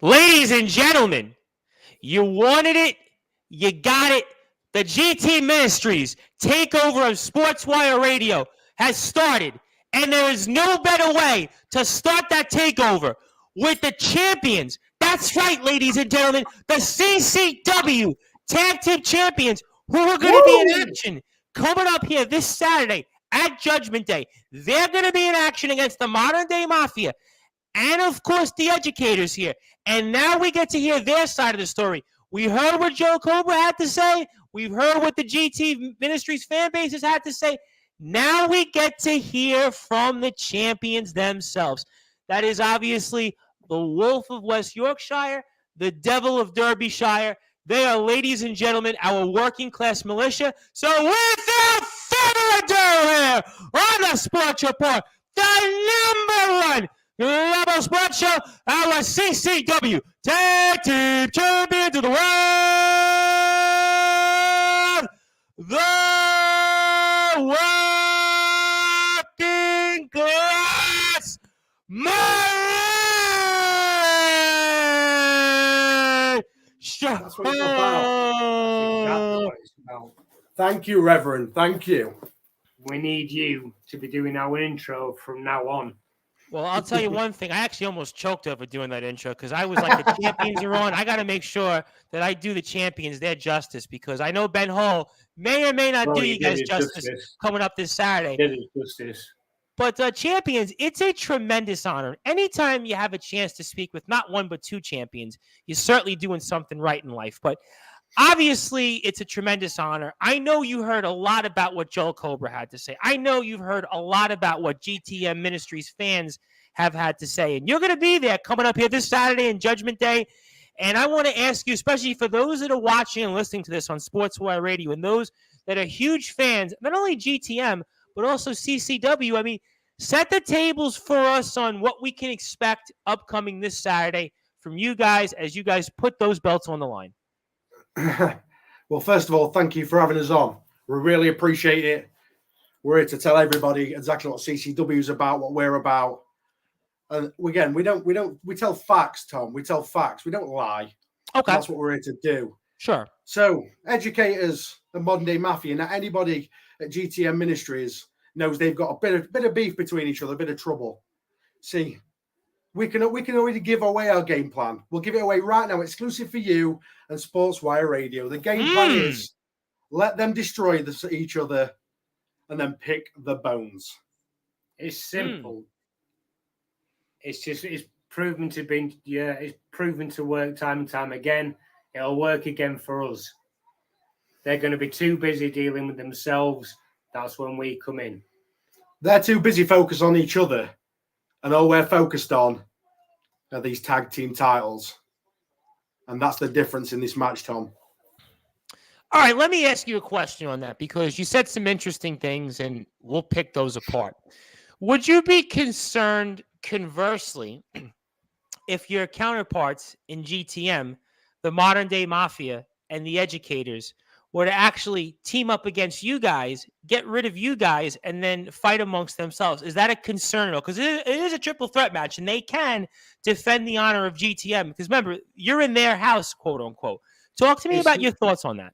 Ladies and gentlemen, you wanted it, you got it. The GT Ministries takeover of Sportswire Radio has started, and there is no better way to start that takeover with the champions. That's right, ladies and gentlemen, the CCW Tag Team Champions, who are going to be in action coming up here this Saturday at Judgment Day. They're going to be in action against the Modern Day Mafia and, of course, the educators here. And now we get to hear their side of the story. We heard what Joe Cobra had to say. We've heard what the GT Ministries fan bases had to say. Now we get to hear from the champions themselves. That is obviously the Wolf of West Yorkshire, the Devil of Derbyshire. They are, ladies and gentlemen, our working class militia. So without further ado here on the Sports Report, the number one Rebel Sports Show, our CCW Tag Team Champions of the World, the Working Class Militia. That's what it's about. That's exactly what it's about. Thank you, Reverend. Thank you. We need you to be doing our intro from now on. Well, I'll tell you one thing. I actually almost choked over doing that intro because I was like, the champions are on. I got to make sure that I do the champions their justice because I know Ben Hall may or may not do you guys justice coming up this Saturday. But champions, it's a tremendous honor. Anytime you have a chance to speak with not one but two champions, you're certainly doing something right in life. But obviously, it's a tremendous honor. I know you heard a lot about what Joel Cobra had to say. I know you've heard a lot about what GTM Ministries fans have had to say. And you're going to be there coming up here this Saturday and Judgment Day. And I want to ask you, especially for those that are watching and listening to this on Sportswire Radio and those that are huge fans, not only GTM, but also CCW. I mean, set the tables for us on what we can expect upcoming this Saturday from you guys as you guys put those belts on the line. Well, first of all, thank you for having us on. We really appreciate it. We're here to tell everybody exactly what CCW is about, what we're about. And again, we tell facts, Tom. We tell facts. We don't lie. Okay. That's what we're here to do. Sure. So, educators and modern day mafia, now anybody at GTM Ministries knows they've got a bit of beef between each other, a bit of trouble. See, we can already give away our game plan. We'll give it away right now, exclusive for you and Sportswire Radio. The game plan is let them destroy each other and then pick the bones. It's simple. It's proven to be it's proven to work time and time again. It'll work again for us. They're going to be too busy dealing with themselves. That's when we come in. They're too busy focused on each other. And all we're focused on are these tag team titles. And that's the difference in this match, Tom. All right, let me ask you a question on that because you said some interesting things and we'll pick those apart. Would you be concerned, conversely, if your counterparts in GTM, the Modern Day Mafia, and the Educators were to actually team up against you guys, get rid of you guys, and then fight amongst themselves? Is that a concern at all? Because it is a triple threat match, and they can defend the honor of GTM. Because remember, you're in their house, quote unquote. Talk to me about your thoughts on that.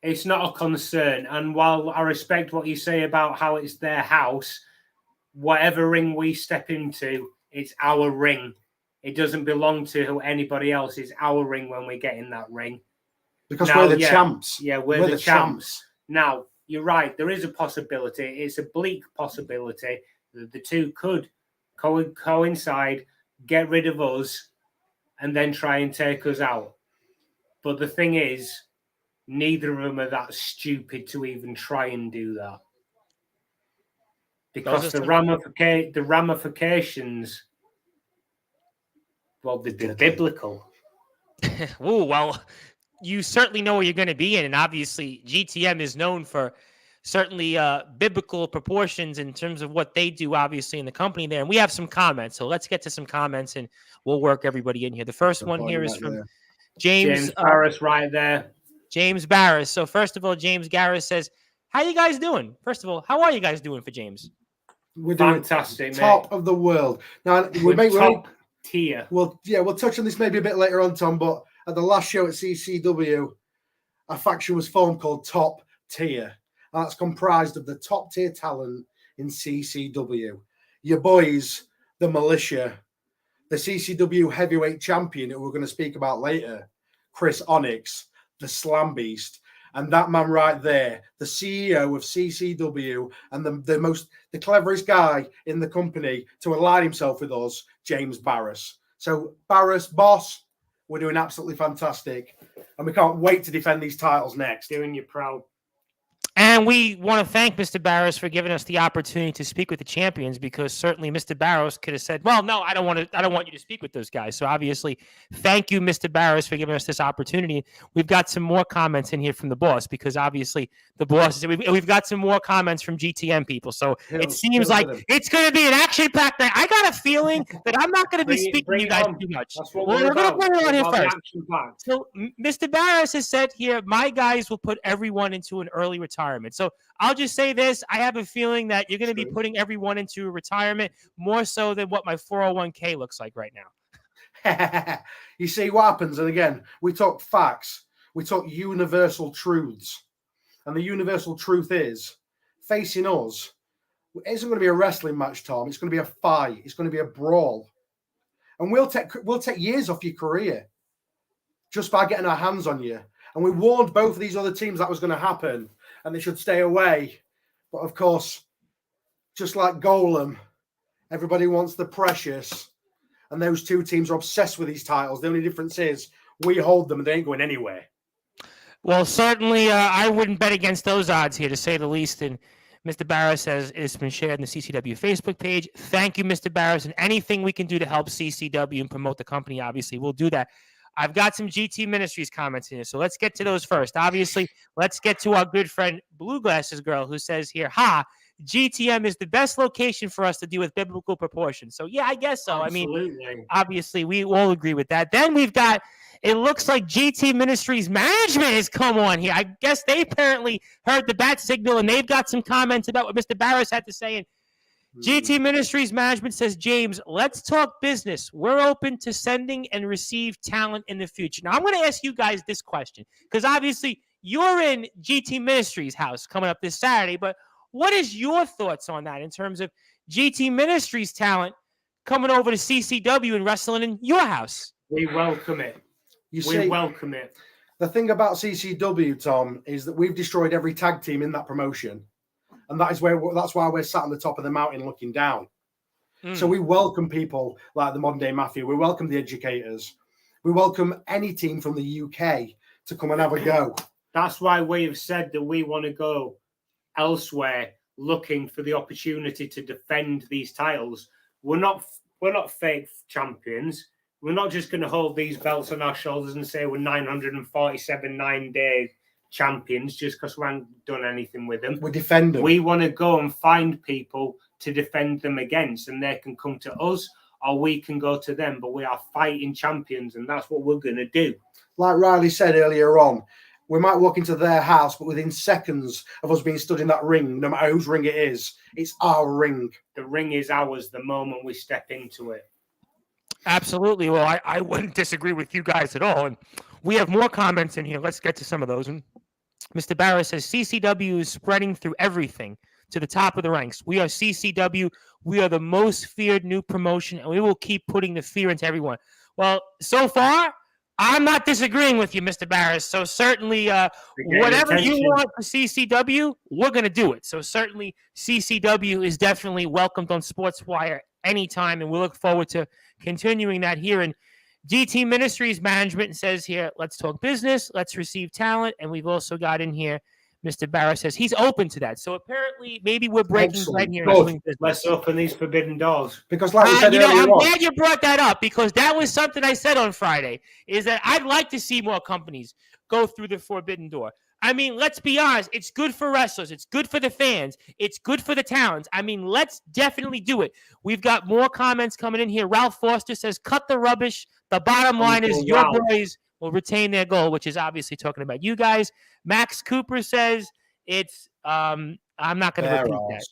It's not a concern. And while I respect what you say about how it's their house, whatever ring we step into, it's our ring. It doesn't belong to anybody else. It's our ring when we get in that ring. Because now, we're the champs. Yeah, we're the champs. Now, you're right. There is a possibility. It's a bleak possibility that the two could coincide, get rid of us, and then try and take us out. But the thing is, neither of them are that stupid to even try and do that. Because the ramifications, well, they're biblical. Oh, well, you certainly know where you're going to be in. And obviously, GTM is known for certainly biblical proportions in terms of what they do, obviously, in the company there. And we have some comments. So let's get to some comments and we'll work everybody in here. The first one here is from James Barris right there. James Barris. So first of all, James Garris says, how you guys doing? First of all, how are you guys doing for James? We're doing fantastic, top of the world. Now, we make tier. Well, yeah, we'll touch on this maybe a bit later on, Tom, but at the last show at CCW, a faction was formed called Top Tier. And that's comprised of the top tier talent in CCW. Your boys, the Militia, the CCW heavyweight champion that we're going to speak about later, Chris Onyx, the Slam Beast, and that man right there, the CEO of CCW and the cleverest guy in the company to align himself with us, James Barris. So Barris, boss, we're doing absolutely fantastic, and we can't wait to defend these titles next. Doing you proud. And we want to thank Mr. Barros for giving us the opportunity to speak with the champions, because certainly Mr. Barros could have said, well, no, I don't want you to speak with those guys. So obviously, thank you, Mr. Barros, for giving us this opportunity. We've got some more comments in here from the boss, because obviously the boss, we've got some more comments from GTM people. So it seems like it's going to be an action-packed night. I got a feeling that I'm not going to be speaking to you guys too much. We're going to bring it on here first. So Mr. Barros has said here, my guys will put everyone into an early retirement. So I'll just say this. I have a feeling that you're going to be putting everyone into retirement more so than what my 401k looks like right now. You see what happens? And again, we talk facts. We talk universal truths. And the universal truth is, facing us, it isn't going to be a wrestling match, Tom. It's going to be a fight. It's going to be a brawl. And we'll take years off your career just by getting our hands on you. And we warned both of these other teams that was going to happen, and they should stay away. But of course, just like Golem, everybody wants the precious, and those two teams are obsessed with these titles. The only difference is we hold them and they ain't going anywhere. Well, certainly I wouldn't bet against those odds here, to say the least. And Mr. Barros says it's been shared in the CCW Facebook page. Thank you, Mr. Barros, and anything we can do to help CCW and promote the company, obviously, we'll do that. I've got some GT Ministries comments in here, so let's get to those first. Obviously, let's get to our good friend Blue Glasses Girl, who says here, GTM is the best location for us to deal with biblical proportions. So, yeah, I guess so. Absolutely. I mean, obviously, we all agree with that. Then we've got, it looks like GT Ministries management has come on here. I guess they apparently heard the bat signal, and they've got some comments about what Mr. Barros had to say. And GT Ministries management says, James, let's talk business. We're open to sending and receive talent in the future. Now, I'm going to ask you guys this question, because obviously you're in GT Ministries house coming up this Saturday, but what is your thoughts on that in terms of GT Ministries talent coming over to CCW and wrestling in your house? We welcome it. We welcome it. The thing about CCW, Tom, is that we've destroyed every tag team in that promotion. And that's why we're sat on the top of the mountain looking down. So we welcome people like the Modern Day Mafia. We welcome the educators. We welcome any team from the UK to come and have a go. That's why we have said that we want to go elsewhere, looking for the opportunity to defend these titles. We're not fake champions. We're not just going to hold these belts on our shoulders and say we're 947 9-day champions just because we haven't done anything with them. We defend them. We want to go and find people to defend them against, and they can come to us or we can go to them, but we are fighting champions, and that's what we're going to do. Like Riley said earlier on, we might walk into their house, but within seconds of us being stood in that ring, no matter whose ring it is, it's our ring. The ring is ours the moment we step into it. Absolutely. Well, I wouldn't disagree with you guys at all. And we have more comments in here. Let's get to some of those. And Mr. Barris says, CCW is spreading through everything to the top of the ranks. We are CCW. We are the most feared new promotion, and we will keep putting the fear into everyone. Well, so far, I'm not disagreeing with you, Mr. Barris. So certainly, whatever you want for CCW, we're going to do it. So certainly, CCW is definitely welcomed on Sportswire anytime, and we look forward to continuing that here. And GT Ministries management says here, let's talk business, let's receive talent, and we've also got in here, Mr. Barris says he's open to that. So apparently, maybe we're breaking right here. Let's open these forbidden doors. Because like we said earlier I'm on, glad you brought that up, because that was something I said on Friday, is that I'd like to see more companies go through the forbidden door. I mean, let's be honest. It's good for wrestlers. It's good for the fans. It's good for the towns. I mean, let's definitely do it. We've got more comments coming in here. Ralph Foster says, cut the rubbish. The bottom line is your boys will retain their goal, which is obviously talking about you guys. Max Cooper says it's, I'm not going to repeat that.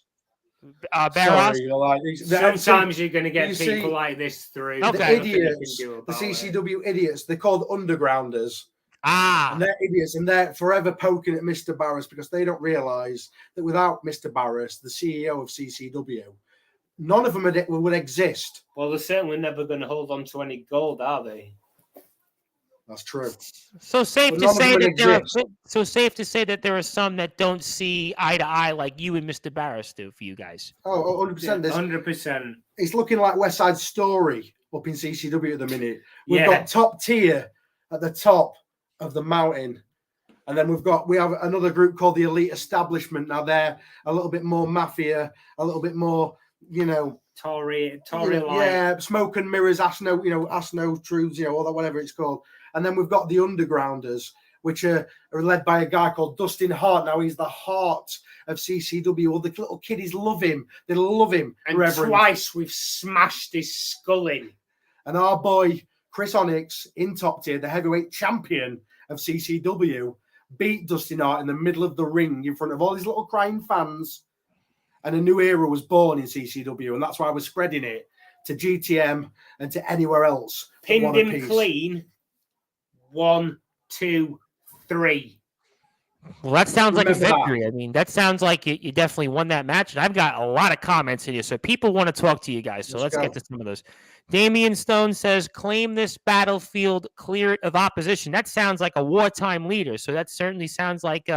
Barros? Sorry, like, Sometimes you're going to get you people see, like this through. Okay. the idiots, the CCW idiots, they're called undergrounders. And they're idiots, and they're forever poking at Mr. Barris because they don't realize that without Mr. Barris, the CEO of CCW, none of them would exist. Well, they're certainly never going to hold on to any gold, are they? That's true. So safe to say that there are some that don't see eye to eye like you and Mr. Barris do for you guys. Oh, 100%. 100%. It's looking like West Side Story up in CCW at the minute. We've got top tier at the top of the mountain. And then we have another group called the Elite Establishment. Now they're a little bit more mafia, a little bit more, Tory smoke and mirrors, ask no truths, all that, whatever it's called. And then we've got the Undergrounders, which are led by a guy called Dustin Hart. Now he's the heart of CCW. All the little kiddies love him. They love him. And twice we've smashed his skull in. And our boy Chris Onyx in top tier, the heavyweight champion of CCW, beat Dustin Hart in the middle of the ring in front of all these little crying fans. And a new era was born in CCW, and that's why we're spreading it to GTM and to anywhere else. Pinned him clean. 1, 2, 3. Well, that sounds like a victory. I mean, that sounds like you definitely won that match. And I've got a lot of comments in here, so people want to talk to you guys. So let's get to some of those. Damian Stone says, claim this battlefield, clear it of opposition. That sounds like a wartime leader. So that certainly sounds like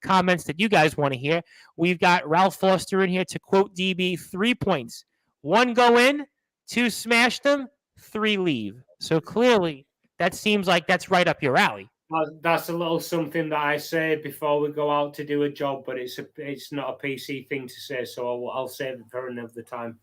comments that you guys want to hear. We've got Ralph Foster in here to quote DB, 3 points. 1 go in, 2 smash them, 3 leave. So clearly that seems like that's right up your alley. That's a little something that I say before we go out to do a job, but it's not a PC thing to say, so I'll save it for another time.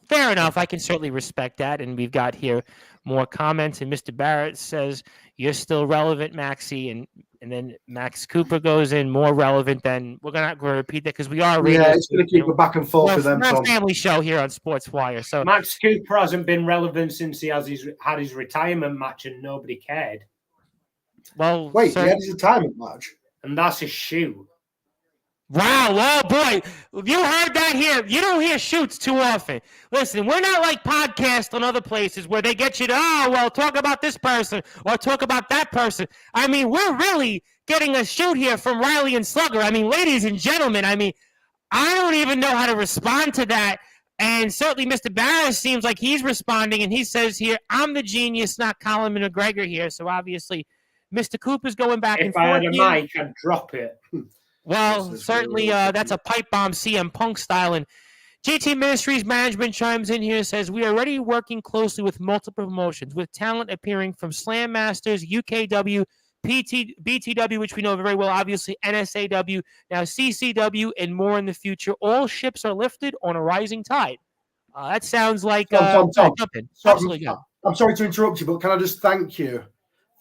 Fair enough. I can certainly respect that. And we've got here more comments. And Mr. Barrett says, you're still relevant, Maxie. And then Max Cooper goes in, more relevant than, we're going to repeat that because we are radio. Yeah, it's going to keep it back and forth with them. We're a family show here on Sportswire. So Max Cooper hasn't been relevant since he had his retirement match and nobody cared. Well, wait, he had his retirement match? And that's his shoe. Wow, oh boy, you heard that here. You don't hear shoots too often. Listen, we're not like podcasts on other places where they get you to, talk about this person or talk about that person. I mean, we're really getting a shoot here from Riley and Slugger. I mean, ladies and gentlemen, I don't even know how to respond to that. And certainly Mr. Barris seems like he's responding, and he says here, I'm the genius, not Colin McGregor here. So obviously, Mr. Cooper's going back and forth. If I had a mic, I'd drop it. Well, certainly that's a pipe bomb CM Punk style. And GT Ministries management chimes in here and says, we are already working closely with multiple promotions, with talent appearing from Slam Masters, UKW, BTW, which we know very well, obviously, NSAW, now CCW, and more in the future. All ships are lifted on a rising tide. That sounds like Tom. Absolutely good. I'm sorry to interrupt you, but can I just thank you?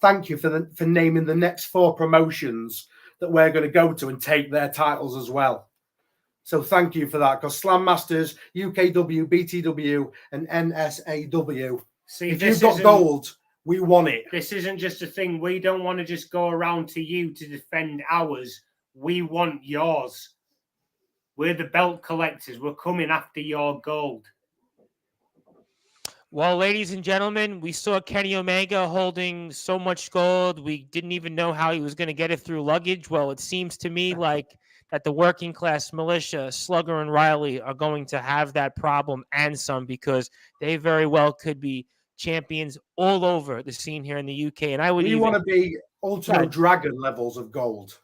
Thank you for naming the next 4 promotions that we're going to go to and take their titles as well. So thank you for that, because Slam Masters, UKW, BTW, and NSAW. See, if you've got gold, we want it. This isn't just a thing. We don't want to just go around to you to defend ours. We want yours. We're the belt collectors. We're coming after your gold. Well, ladies and gentlemen, we saw Kenny Omega holding so much gold. We didn't even know how he was going to get it through luggage. Well, it seems to me like that the working class militia, Slugger and Riley, are going to have that problem and some, because they very well could be champions all over the scene here in the UK. And we want to be Ultimate Dragon levels of gold.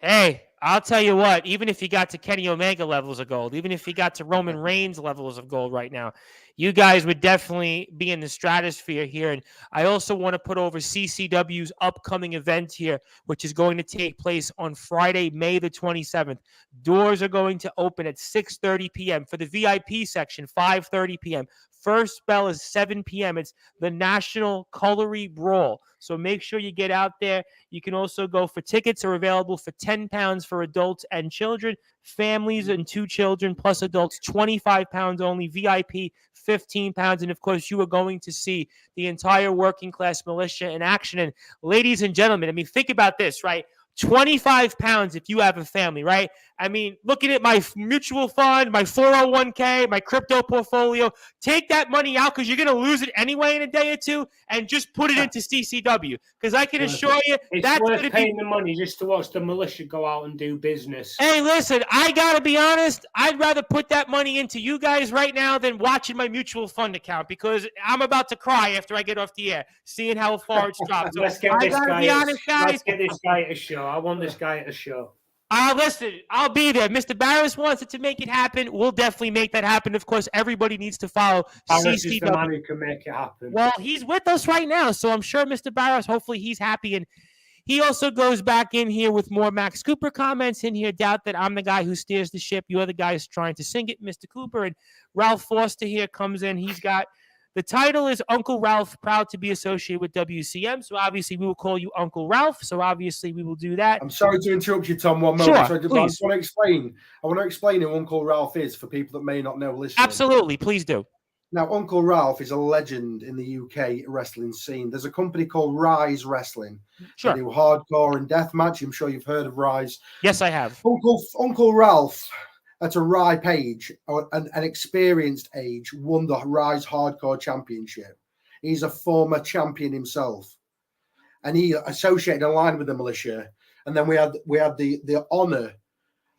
Hey, I'll tell you what, even if you got to Kenny Omega levels of gold, even if you got to Roman Reigns levels of gold right now, you guys would definitely be in the stratosphere here. And I also want to put over CCW's upcoming event here, which is going to take place on Friday, May the 27th. Doors are going to open at 6:30 p.m. For the VIP section, 5:30 p.m. First bell is 7 p.m. It's the National Colory Brawl. So make sure you get out there. You can also go for tickets are available for £10 for adults and children, families and 2 children plus adults, £25 only, VIP £15. And of course, you are going to see the entire working class militia in action. And ladies and gentlemen, I mean, think about this, right? 25 pounds if you have a family, right? I mean, looking at my mutual fund, my 401k, my crypto portfolio, take that money out because you're going to lose it anyway in a day or two and just put it into CCW. Because I can assure you it's worth paying the money just to watch the militia go out and do business. Hey, listen, I got to be honest. I'd rather put that money into you guys right now than watching my mutual fund account because I'm about to cry after I get off the air, seeing how far it's dropped. So Let's get this guy. Let's get this guy at a show. I want this guy at a show. Listen, I'll be there. Mr. Barris wants it to make it happen. We'll definitely make that happen. Of course, everybody needs to follow Barris is the man who can make it happen. Well, he's with us right now, so I'm sure Mr. Barris, hopefully he's happy. And he also goes back in here with more Max Cooper comments in here. Doubt that I'm the guy who steers the ship. You're the guy who's trying to sing it, Mr. Cooper. And Ralph Foster here comes in. He's got the title is Uncle Ralph, proud to be associated with WCM. So obviously we will call you Uncle Ralph. So obviously we will do that. I'm sorry to interrupt you, Tom, one moment. Sure, I just want to explain. I want to explain who Uncle Ralph is for people that may not know listening. Absolutely, please do. Now, Uncle Ralph is a legend in the UK wrestling scene. There's a company called Rise Wrestling. Sure. They do hardcore and deathmatch. I'm sure you've heard of Rise. Yes, I have. Uncle Ralph, at a ripe age, an experienced age, won the Rise Hardcore Championship. He's a former champion himself. And he associated and aligned with the militia. And then we had the honor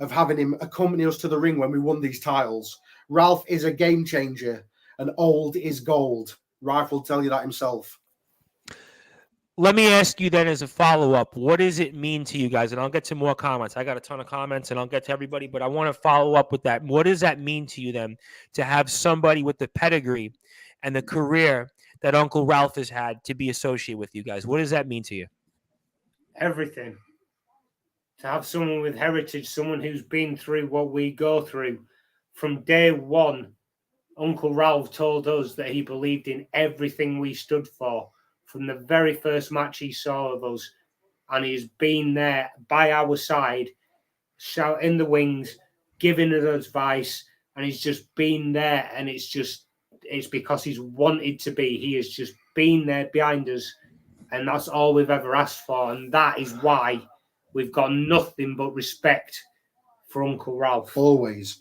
of having him accompany us to the ring when we won these titles. Ralph is a game changer. And old is gold. Ralph will tell you that himself. Let me ask you then as a follow-up, what does it mean to you guys? And I'll get to more comments. I got a ton of comments and I'll get to everybody, but I want to follow up with that. What does that mean to you then to have somebody with the pedigree and the career that Uncle Ralph has had to be associated with you guys? What does that mean to you? Everything. To have someone with heritage, someone who's been through what we go through from day one. Uncle Ralph told us that he believed in everything we stood for from the very first match he saw of us. And he's been there by our side, shouting in the wings, giving us advice. And he's just been there. And it's because he's wanted to be. He has just been there behind us. And that's all we've ever asked for. And that is why we've got nothing but respect for Uncle Ralph. Always.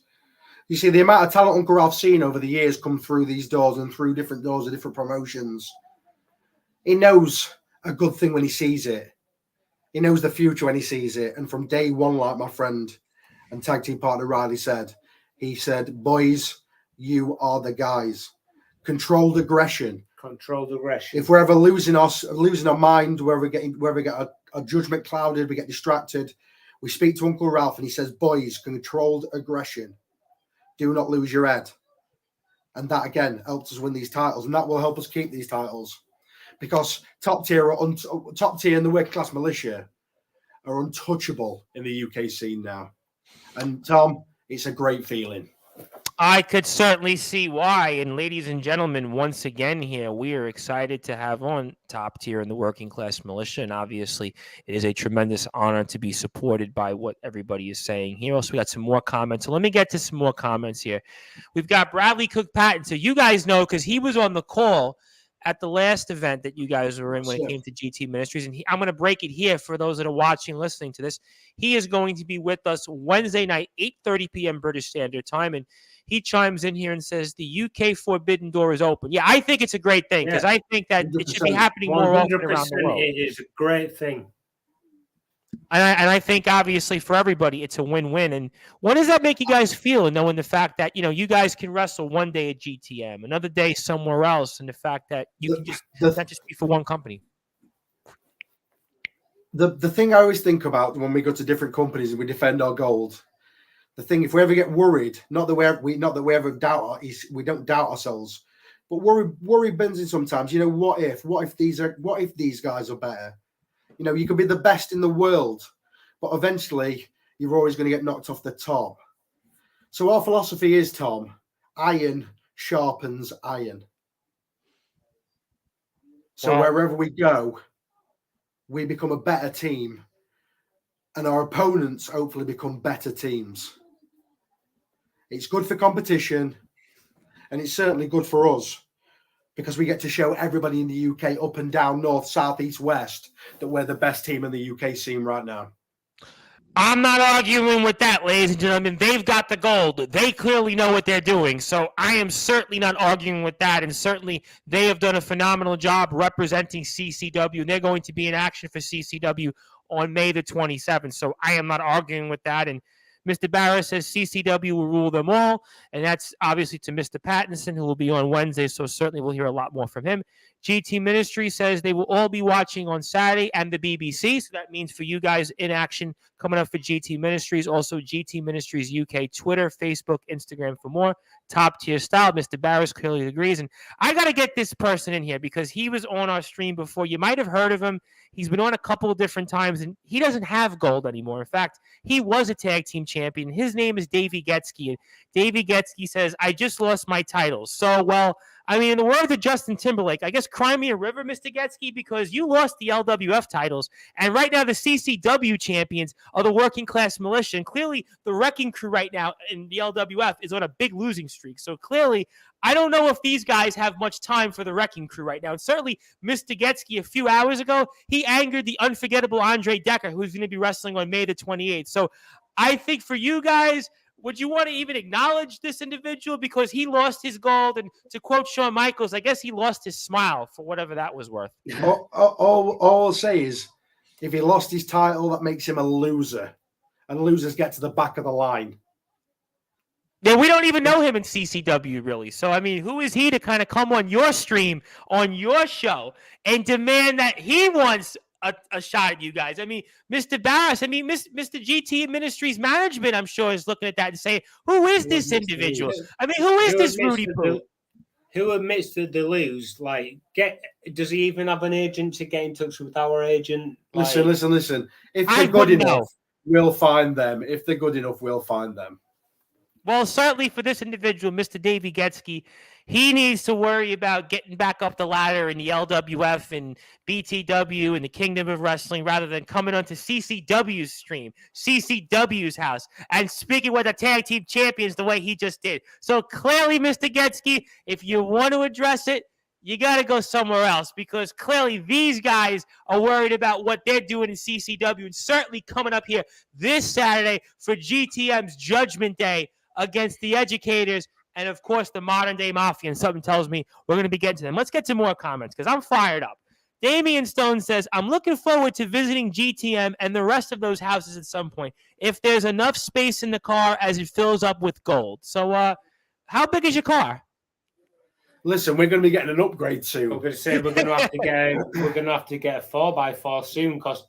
You see, the amount of talent Uncle Ralph's seen over the years come through these doors and through different doors of different promotions. He knows a good thing when he sees it. He knows the future when he sees it. And from day one, like my friend and tag team partner Riley said, he said, boys, you are the guys. Controlled aggression. Controlled aggression. If we're ever losing our mind, where we get our judgment clouded, we get distracted, we speak to Uncle Ralph and he says, boys, controlled aggression. Do not lose your head. And that, again, helps us win these titles. And that will help us keep these titles. Because top tier and the working class militia are untouchable in the UK scene now. And, Tom, it's a great feeling. I could certainly see why. And ladies and gentlemen, once again here, we are excited to have on top tier in the working class militia. And obviously, it is a tremendous honor to be supported by what everybody is saying here. Also, we got some more comments. So let me get to some more comments here. We've got Bradley Cook Patton. So you guys know, because he was on the call at the last event that you guys were in when it came to GT Ministries. And I'm going to break it here for those that are watching, listening to this. He is going to be with us Wednesday night, 8:30 p.m. British Standard Time. And he chimes in here and says the UK Forbidden Door is open. Yeah, I think it's a great thing because I think that it should be happening more often around the world. It is a great thing. And I think, obviously, for everybody, it's a win-win. And what does that make you guys feel, knowing the fact that, you guys can wrestle one day at GTM, another day somewhere else, and the fact that you can just not just be for one company? The thing I always think about when we go to different companies and we defend our gold, the thing, if we ever get worried, not that we ever doubt, we don't doubt ourselves, but worry bends in sometimes. What if these guys are better? You could be the best in the world, but eventually you're always going to get knocked off the top. So our philosophy is, Tom, iron sharpens iron. So wherever we go, we become a better team, and our opponents hopefully become better teams. It's good for competition, and it's certainly good for us, because we get to show everybody in the UK, up and down, north, south, east, west, that we're the best team in the UK scene right now. I'm not arguing with that, ladies and gentlemen. They've got the gold. They clearly know what they're doing. So I am certainly not arguing with that. And certainly they have done a phenomenal job representing CCW. And they're going to be in action for CCW on May the 27th. So I am not arguing with that. And Mr. Barris says CCW will rule them all. And that's obviously to Mr. Pattinson, who will be on Wednesday. So certainly we'll hear a lot more from him. GT Ministry says they will all be watching on Saturday and the BBC. So that means for you guys in action coming up for GT Ministries. Also GT Ministries UK, Twitter, Facebook, Instagram for more. Top tier style. Mr. Barris clearly agrees. And I got to get this person in here because he was on our stream before. You might have heard of him. He's been on a couple of different times, and he doesn't have gold anymore. In fact, he was a tag team champion. His name is Davey Getsky. And Davey Getsky says, I just lost my titles. So, well, I mean, in the words of Justin Timberlake, I guess cry me a river, Mr. Getsky, because you lost the LWF titles. And right now, the CCW champions are the Working Class Militia. And clearly, the Wrecking Crew right now in the LWF is on a big losing streak. So clearly, I don't know if these guys have much time for the Wrecking Crew right now. And certainly, Mr. Getsky, a few hours ago, he angered the unforgettable Andre Decker, who's going to be wrestling on May the 28th. So I think for you guys, would you want to even acknowledge this individual because he lost his gold? And to quote Shawn Michaels, I guess he lost his smile for whatever that was worth. All I'll say is if he lost his title, that makes him a loser. And losers get to the back of the line. Yeah, we don't even know him in CCW, really. So, I mean, who is he to kind of come on your stream, on your show, and demand that he wants a shot at you guys? I mean, Mr. Barris, I mean, Mr. GT Ministries management, I'm sure, is looking at that and saying, who is this individual? I mean, who is this Rudy Poo? Who admits that they lose? Like, does he even have an agent to get in touch with our agent? Like, Listen. If they're good enough, we'll find them. If they're good enough, we'll find them. Well, certainly for this individual, Mr. Davey Getsky, he needs to worry about getting back up the ladder in the LWF and BTW and the Kingdom of Wrestling rather than coming onto CCW's stream, CCW's house, and speaking with the tag team champions the way he just did. So clearly, Mr. Getsky, if you want to address it, you got to go somewhere else because clearly these guys are worried about what they're doing in CCW and certainly coming up here this Saturday for GTM's Judgment Day against the Educators and, of course, the Modern Day Mafia. And something tells me we're going to be getting to them. Let's get to more comments because I'm fired up. Damian Stone says, I'm looking forward to visiting GTM and the rest of those houses at some point if there's enough space in the car as it fills up with gold. So how big is your car? Listen, we're going to be getting an upgrade soon. I'm going to say we're going to have to get a 4x4 soon because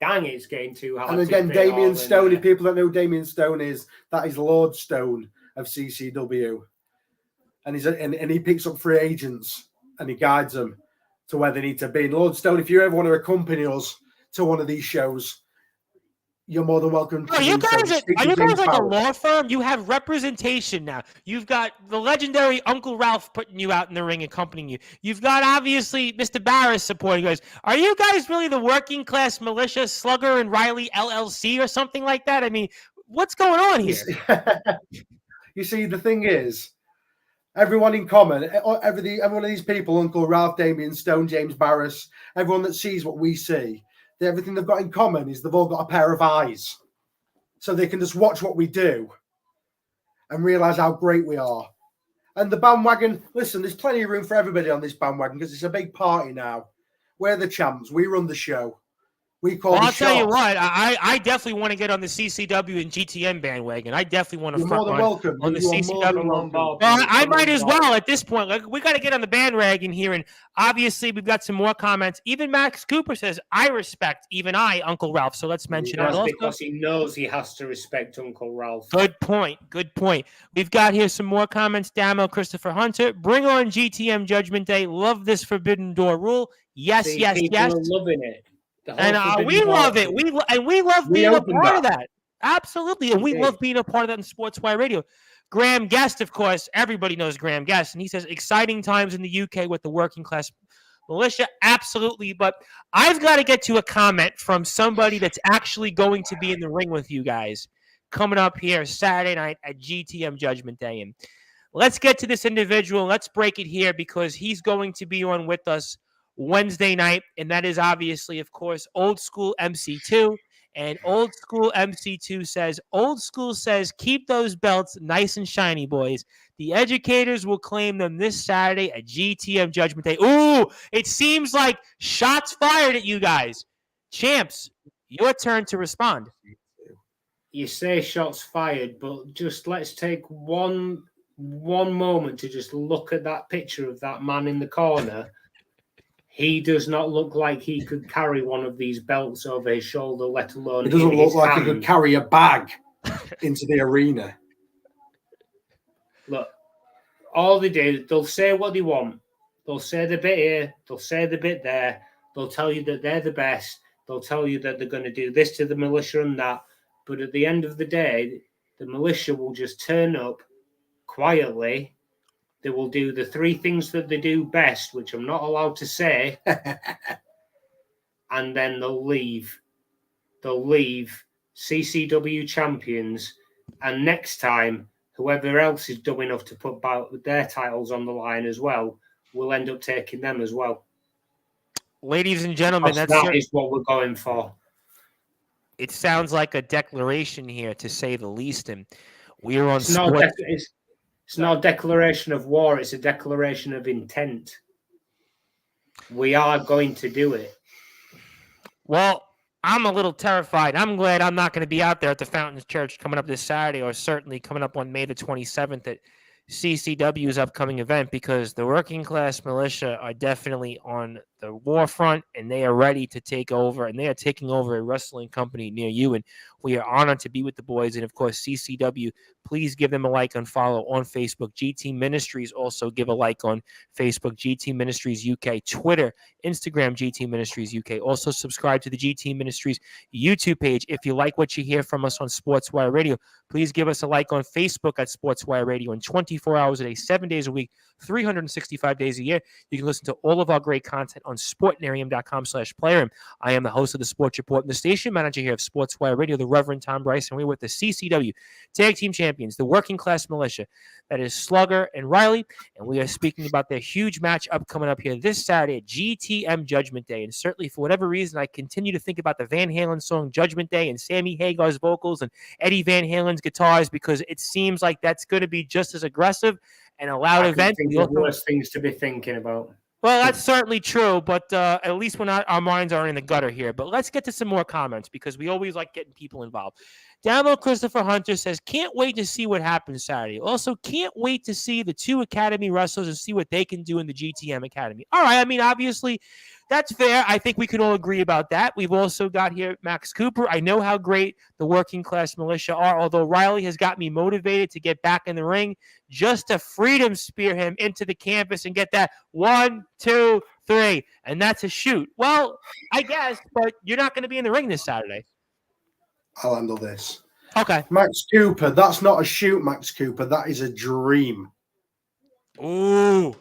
dang, it's getting too hard. And again, Damian Stone, if people don't know who Damian Stone is, that is Lord Stone of CCW. And he picks up free agents and he guides them to where they need to be. And Lord Stone, if you ever want to accompany us to one of these shows, you're more than welcome. Are you guys like a law firm? You have representation now. You've got the legendary Uncle Ralph putting you out in the ring, accompanying you. You've got, obviously, Mr. Barris supporting you guys. Are you guys really the Working Class Militia, Slugger and Riley LLC or something like that? I mean, what's going on here? You see, the thing is, everyone in common, every one of these people, Uncle Ralph, Damian Stone, James Barris, everyone that sees what we see, everything they've got in common is they've all got a pair of eyes. So they can just watch what we do and realize how great we are. And the bandwagon, listen, there's plenty of room for everybody on this bandwagon because it's a big party now. We're the champs. We run the show. We call the shots. I'll tell you what, I definitely want to get on the CCW and GTM bandwagon. I definitely want to front run on the CCW. Well, I might as well at this point. Like, we got to get on the bandwagon here. And obviously, we've got some more comments. Even Max Cooper says, I respect, even I, Uncle Ralph. So let's mention that also. Because he knows he has to respect Uncle Ralph. Good point. We've got here some more comments. Damo Christopher Hunter. Bring on GTM Judgment Day. Love this Forbidden Door rule. Yes. People are loving it. And we love it. We love being a part of that. Absolutely. And we love being a part of that in Sportswire Radio. Graham Guest, of course, everybody knows Graham Guest. And he says, exciting times in the UK with the Working Class Militia. Absolutely. But I've got to get to a comment from somebody that's actually going to be in the ring with you guys coming up here Saturday night at GTM Judgment Day. And let's get to this individual. Let's break it here because he's going to be on with us Wednesday night, and that is obviously, of course, Old School MC2, And Old School MC2 says, Old School says, keep those belts nice and shiny, boys. The educators will claim them this Saturday at GTM Judgment Day. Ooh, it seems like shots fired at you guys. Champs, your turn to respond. You say shots fired, but just let's take one moment to just look at that picture of that man in the corner. He does not look like he could carry one of these belts over his shoulder, let alone It doesn't look like hand. he could carry a bag into the arena. Look, all they do, they'll say what they want. They'll say the bit here, they'll say the bit there. They'll tell you that they're the best. They'll tell you that they're going to do this to the militia and that. But at the end of the day, the militia will just turn up quietly. They will do the three things that they do best, which I'm not allowed to say. And then they'll leave. They'll leave CCW champions. And next time, whoever else is dumb enough to put their titles on the line as well, will end up taking them as well. Ladies and gentlemen, that is what we're going for. It sounds like a declaration here, to say the least. And we are on It's not a declaration of war. It's a declaration of intent. We are going to do it. Well, I'm a little terrified. I'm glad I'm not going to be out there at the Fountains Church coming up this Saturday, or certainly coming up on May the 27th at CCW's upcoming event, because the working class militia are definitely on the war front, and they are ready to take over, and they are taking over a wrestling company near you. And we are honored to be with the boys. And of course, CCW, please give them a like and follow on Facebook. GT Ministries, also give a like on Facebook, GT Ministries UK, Twitter, Instagram, GT Ministries UK. Also subscribe to the GT Ministries YouTube page. If you like what you hear from us on Sportswire Radio, please give us a like on Facebook at Sportswire Radio. And 24 hours a day, 7 days a week, 365 days a year, you can listen to all of our great content on sportnarium.com/player. I am the host of the Sports Report and the station manager here of Sportswire Radio, the Reverend Tom Bryce, and we're with the CCW Tag Team Champions, the Working Class Militia. That is Slugger and Riley, and we are speaking about their huge match coming up here this Saturday at GTM Judgment Day. And certainly, for whatever reason, I continue to think about the Van Halen song Judgment Day and Sammy Hagar's vocals and Eddie Van Halen's guitars, because it seems like that's going to be just as aggressive and a loud event. Worse things to be thinking about. Well, that's certainly true, but at least our minds aren't in the gutter here. But let's get to some more comments, because we always like getting people involved. Download Christopher Hunter says, can't wait to see what happens Saturday. Also, can't wait to see the two Academy wrestlers and see what they can do in the GTM Academy. All right, I mean, obviously, that's fair. I think we can all agree about that. We've also got here Max Cooper. I know how great the Working Class Militia are, although Riley has got me motivated to get back in the ring just to freedom spear him into the canvas and get that 1, 2, 3, and that's a shoot. Well, I guess, but you're not going to be in the ring this Saturday. I'll handle this. Okay. Max Cooper, that's not a shoot, Max Cooper. That is a dream. Ooh.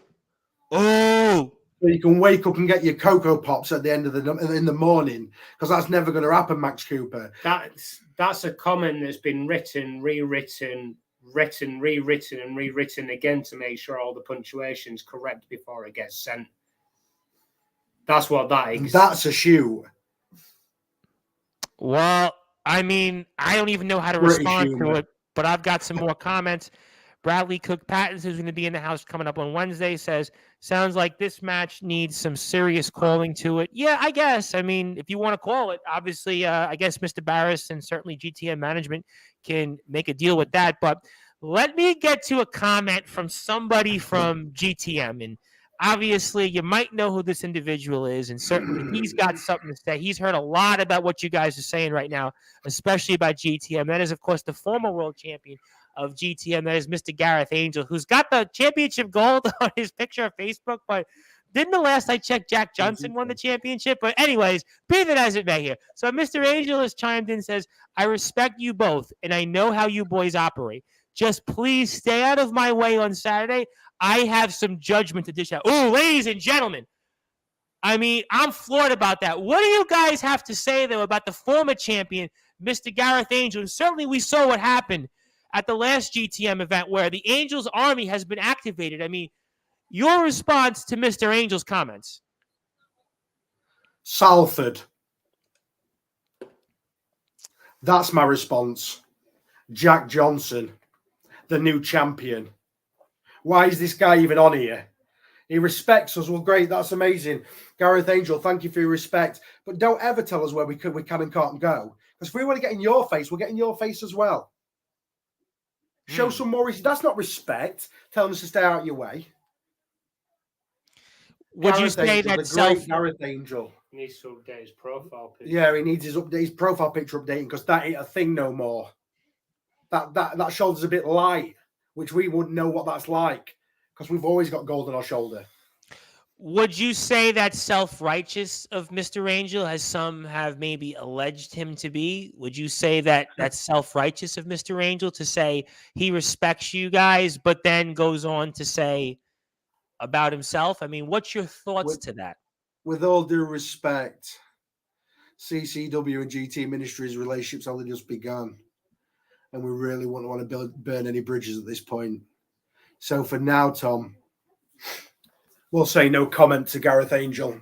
Ooh. So you can wake up and get your Cocoa Pops at the end of in the morning, because that's never going to happen, Max Cooper. That's a comment that's been written, rewritten, rewritten, and rewritten again to make sure all the punctuation's correct before it gets sent. That's what that is. That's a shoot. Well, I mean, I don't even know how to respond to it, but I've got some more comments. Bradley Cook Pattons, who's going to be in the house coming up on Wednesday, says, sounds like this match needs some serious calling to it. Yeah, I guess. I mean, if you want to call it, obviously, I guess Mr. Barris and certainly GTM management can make a deal with that. But let me get to a comment from somebody from GTM. And obviously, you might know who this individual is, and certainly he's got something to say. He's heard a lot about what you guys are saying right now, especially about GTM. That is, of course, the former world champion of GTM. That is Mr. Gareth Angel, who's got the championship gold on his picture of Facebook. But didn't the last I checked, Jack Johnson won the championship? But anyways, be that as it may here. So Mr. Angel has chimed in, says, I respect you both, and I know how you boys operate. Just please stay out of my way on Saturday. I have some judgment to dish out. Oh, ladies and gentlemen, I mean, I'm floored about that. What do you guys have to say, though, about the former champion, Mr. Gareth Angel? And certainly we saw what happened at the last GTM event where the Angels army has been activated. I mean, your response to Mr. Angel's comments? Salford. That's my response. Jack Johnson, the new champion. Why is this guy even on here? He respects us. Well, great. That's amazing. Gareth Angel, thank you for your respect. But don't ever tell us where we can and can't go. Because if we want to get in your face, we'll get in your face as well. Show some more. That's not respect. Telling us to stay out of your way. Would Gareth you say Angel, that great Gareth Angel? He needs to update his profile picture. Yeah, he needs his profile picture updating because that ain't a thing no more. That shoulder's a bit light, which we wouldn't know what that's like because we've always got gold on our shoulder. Would you say that's self-righteous of Mr. Angel, as some have maybe alleged him to be? Would you say that that's self-righteous of Mr. Angel to say he respects you guys, but then goes on to say about himself? I mean, what's your thoughts to that? With all due respect, CCW and GT Ministries relationships only just begun, and we really wouldn't want to burn any bridges at this point. So for now, Tom, we'll say no comment to Gareth Angel.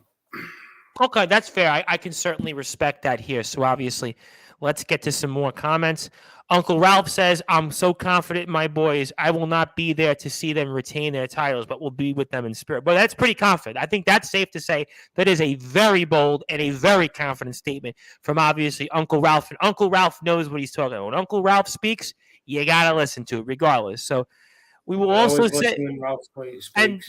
Okay, that's fair. I can certainly respect that here. So obviously, let's get to some more comments. Uncle Ralph says, I'm so confident in my boys. I will not be there to see them retain their titles, but will be with them in spirit. But that's pretty confident. I think that's safe to say that is a very bold and a very confident statement from obviously Uncle Ralph. And Uncle Ralph knows what he's talking about. When Uncle Ralph speaks, you got to listen to it regardless. So we will also say, and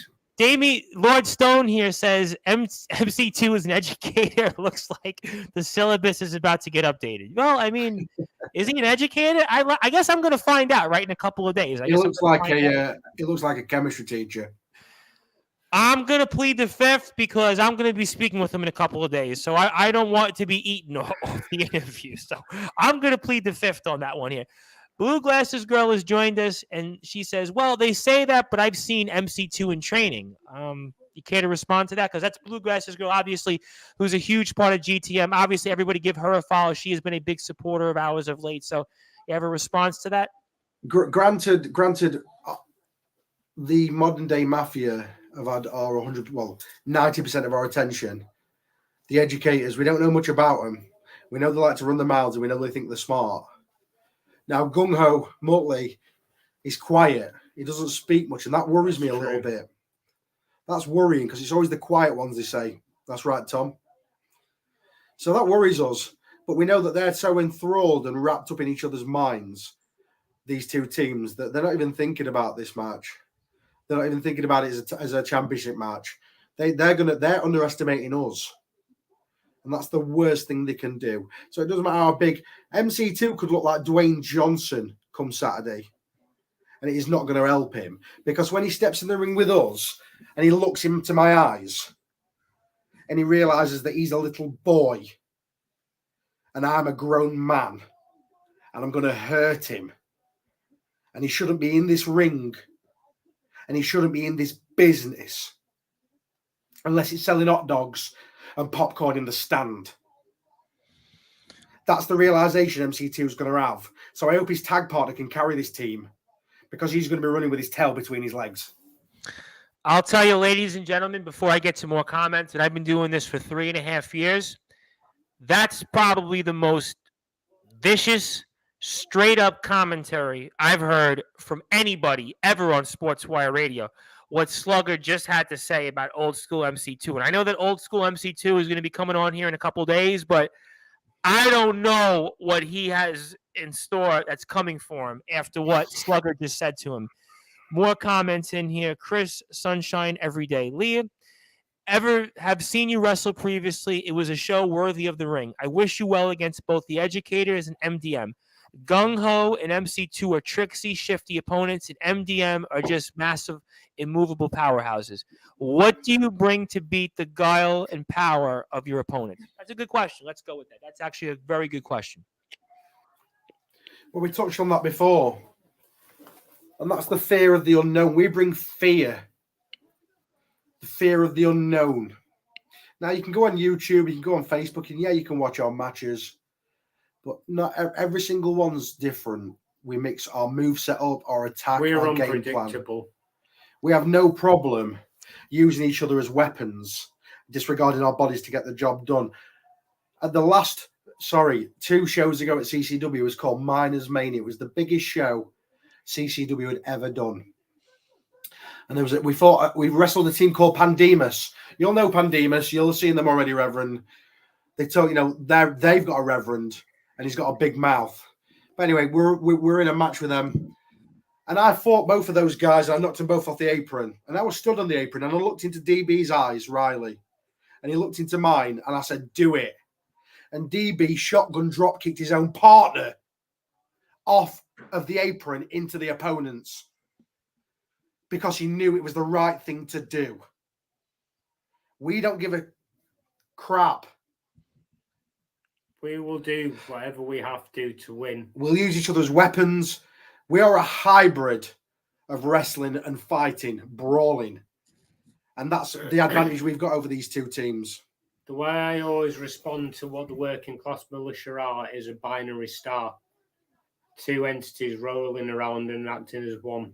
Lord Stone here says MC2 is an educator. Looks like the syllabus is about to get updated. Well, I mean, is he an educator? I guess I'm going to find out right in a couple of days. He looks like a chemistry teacher. I'm going to plead the fifth because I'm going to be speaking with him in a couple of days. So I don't want to be eaten off the interview. So I'm going to plead the fifth on that one here. Blue Glasses Girl has joined us, and she says, well, they say that, but I've seen MC2 in training. You care to respond to that? Because that's Blue Glasses Girl, obviously, who's a huge part of GTM. Obviously, everybody give her a follow. She has been a big supporter of ours of late. So you have a response to that? Granted, the modern-day mafia have had our 90% of our attention. The educators, we don't know much about them. We know they like to run their mouths, and we know they think they're smart. Now, Gung-Ho Muttley is quiet. He doesn't speak much, and that worries me a little bit. That's worrying because it's always the quiet ones, they say. That's right, Tom. So that worries us. But we know that they're so enthralled and wrapped up in each other's minds, these two teams, that they're not even thinking about this match. They're not even thinking about it as a championship match. They're underestimating us. And that's the worst thing they can do. So it doesn't matter how big. MC2 could look like Dwayne Johnson come Saturday. And it is not going to help him. Because when he steps in the ring with us and he looks into my eyes and he realizes that he's a little boy and I'm a grown man and I'm going to hurt him. And he shouldn't be in this ring. And he shouldn't be in this business. Unless it's selling hot dogs and popcorn in the stand. That's the realization MC2 is going to have. So I hope his tag partner can carry this team because he's going to be running with his tail between his legs. I'll tell you, ladies and gentlemen, before I get to more comments, and I've been doing this for 3.5 years, that's probably the most vicious, straight-up commentary I've heard from anybody ever on Sportswire Radio. What Slugger just had to say about old school MC2. And I know that old school MC2 is going to be coming on here in a couple of days, but I don't know what he has in store that's coming for him after what Slugger just said to him. More comments in here. Chris, Sunshine, Everyday. Leah, ever have seen you wrestle previously? It was a show worthy of the ring. I wish you well against both the Educators and MDM. Gung-Ho and MC2 are tricksy, shifty opponents, and MDM are just massive, immovable powerhouses. What do you bring to beat the guile and power of your opponent? That's a good question. Let's go with that. That's actually a very good question. Well, we touched on that before. And that's the fear of the unknown. We bring fear. The fear of the unknown. Now, you can go on YouTube, you can go on Facebook, and yeah, you can watch our matches. But not every single one's different. We mix our move set up, our attack, our game plan. We have no problem using each other as weapons, disregarding our bodies to get the job done. At the last 2 shows ago at CCW. It was called Miners Mania. It was the biggest show CCW had ever done. And we wrestled a team called Pandemus. You'll know Pandemus. You'll have seen them already, Reverend. They told they've got a Reverend, and he's got a big mouth. But anyway, we're in a match with them, and I fought both of those guys. And I knocked them both off the apron, and I was stood on the apron, and I looked into DB's eyes, Riley, and he looked into mine, and I said, "Do it." And DB shotgun drop kicked his own partner off of the apron into the opponent's, because he knew it was the right thing to do. We don't give a crap. We will do whatever we have to win. We'll use each other's weapons. We are a hybrid of wrestling and fighting, brawling. And that's the advantage we've got over these 2 teams. The way I always respond to what the working class militia are is a binary star. 2 entities rolling around and acting as one.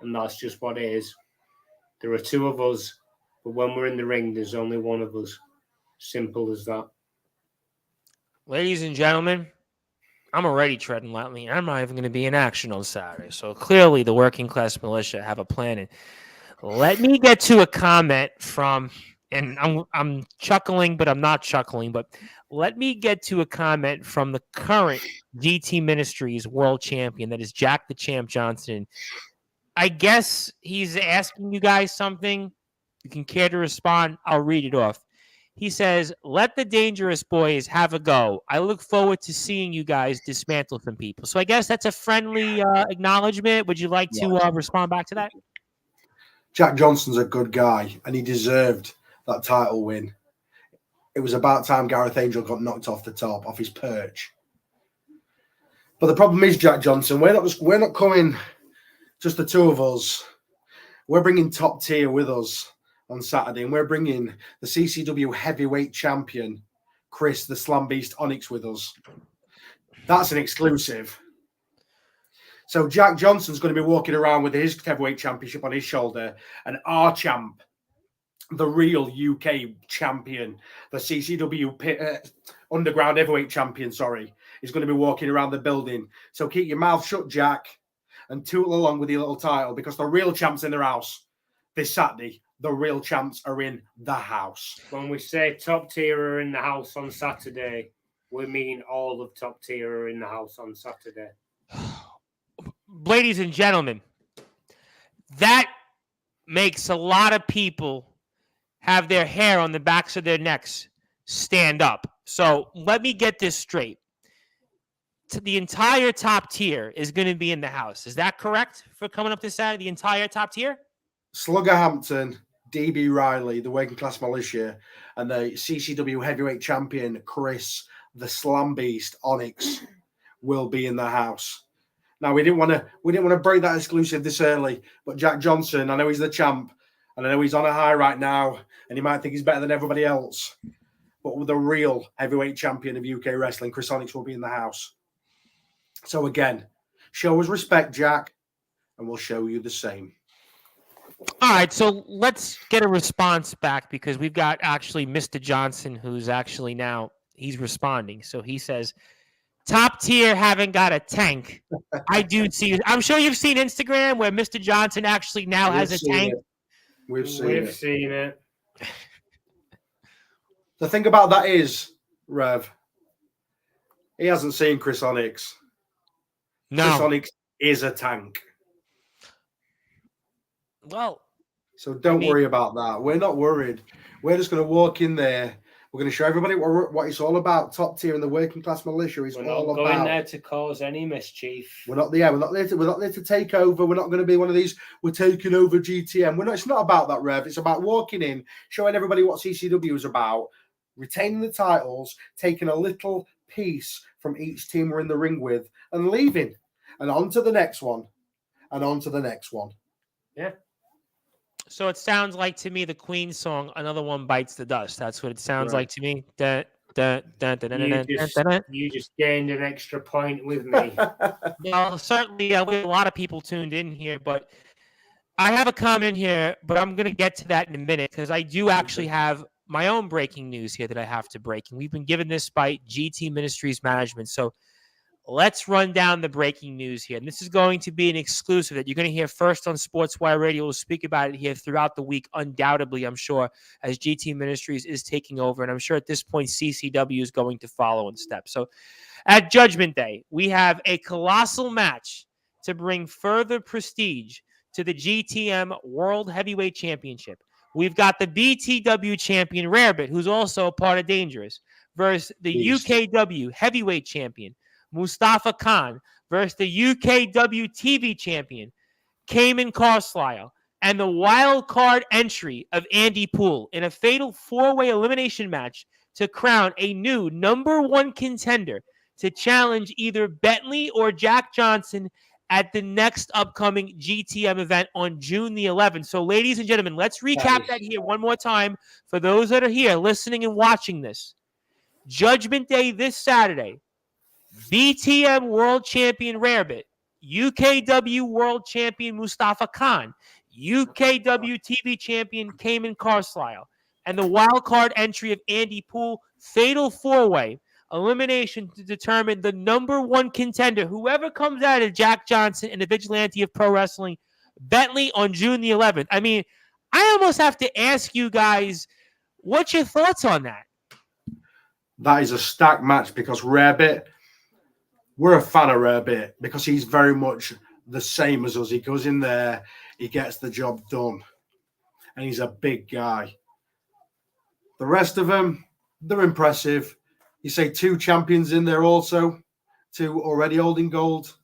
And that's just what it is. There are 2 of us, but when we're in the ring, there's only one of us. Simple as that. Ladies and gentlemen, I'm already treading lightly. I'm not even going to be in action on Saturday. So clearly the working class militia have a plan. And let me get to a comment from, and I'm chuckling, but I'm not chuckling, but let me get to a comment from the current GT Ministries world champion, that is Jack the Champ Johnson. I guess he's asking you guys something. You can care to respond. I'll read it off. He says, "Let the Dangerous Boys have a go. I look forward to seeing you guys dismantle some people." So I guess that's a friendly acknowledgement. Would you like to respond back to that? Jack Johnson's a good guy, and he deserved that title win. It was about time Gareth Angel got knocked off his perch. But the problem is, Jack Johnson, we're not coming just the 2 of us. We're bringing top tier with us on Saturday, and we're bringing the CCW heavyweight champion, Chris the Slam Beast Onyx, with us. That's an exclusive. So Jack Johnson's going to be walking around with his heavyweight championship on his shoulder, and our champ, the real UK champion, the CCW underground heavyweight champion, is going to be walking around the building. So keep your mouth shut, Jack, and tootle along with your little title, because the real champ's in their house this Saturday. The real champs are in the house. When we say top tier are in the house on Saturday, we mean all of top tier are in the house on Saturday. Ladies and gentlemen, that makes a lot of people have their hair on the backs of their necks stand up. So let me get this straight. The entire top tier is going to be in the house. Is that correct for coming up this Saturday? The entire top tier? Slugger Hampton, DB Riley, the working class militia, and the CCW heavyweight champion, Chris the Slam Beast Onyx, will be in the house. Now, we didn't want to break that exclusive this early, but Jack Johnson, I know he's the champ, and I know he's on a high right now, and he might think he's better than everybody else. But with the real heavyweight champion of UK wrestling, Chris Onyx, will be in the house. So again, show us respect, Jack, and we'll show you the same. All right, so let's get a response back, because we've got actually Mr. Johnson, who's actually now, he's responding. So he says, top tier haven't got a tank. I do see, I'm sure you've seen Instagram where Mr. Johnson actually now has a tank. We've seen it. The thing about that is, Rev, he hasn't seen Chris Onyx. No. Chris Onyx is a tank. Well, so don't worry about that. We're not worried. We're just going to walk in there. We're going to show everybody what it's all about. Top tier in the working class militia is all about. We're not going there to cause any mischief. We're not there. We're not there to take over. We're not going to be one of these. We're taking over GTM. We're not. It's not about that, Rev. It's about walking in, showing everybody what CCW is about, retaining the titles, taking a little piece from each team we're in the ring with, and leaving, and on to the next one, and on to the next one. Yeah. So it sounds like to me the Queen song, Another One Bites the Dust. That's what it sounds like to me. You just gained an extra point with me. Well, certainly we have a lot of people tuned in here, but I have a comment here, but I'm going to get to that in a minute, because I do actually have my own breaking news here that I have to break. And we've been given this by GT Ministries Management. So let's run down the breaking news here. And this is going to be an exclusive that you're going to hear first on Sportswire Radio. We'll speak about it here throughout the week, undoubtedly, I'm sure, as GT Ministries is taking over. And I'm sure at this point, CCW is going to follow in step. So at Judgment Day, we have a colossal match to bring further prestige to the GTM World Heavyweight Championship. We've got the BTW champion, Rarebit, who's also a part of Dangerous, versus the UKW Heavyweight champion, Mustafa Khan, versus the UKW TV champion, Cayman Carlisle, and the wild card entry of Andy Poole in a fatal four-way elimination match to crown a new #1 contender to challenge either Bentley or Jack Johnson at the next upcoming GTM event on June the 11th. So, ladies and gentlemen, let's recap that here one more time for those that are here listening and watching this. Judgment Day this Saturday. BTM World Champion Rarebit, UKW World Champion Mustafa Khan, UKW TV Champion Cayman Carlisle, and the wild card entry of Andy Poole, fatal four-way elimination to determine the #1 contender, whoever comes out of Jack Johnson and the Vigilante of Pro Wrestling, Bentley, on June the 11th. I mean, I almost have to ask you guys, what's your thoughts on that? That is a stacked match because Rarebit, we're a fan of Rarebit because he's very much the same as us. He goes in there, he gets the job done, and he's a big guy. The rest of them, they're impressive. You say 2 champions in there also, 2 already holding gold.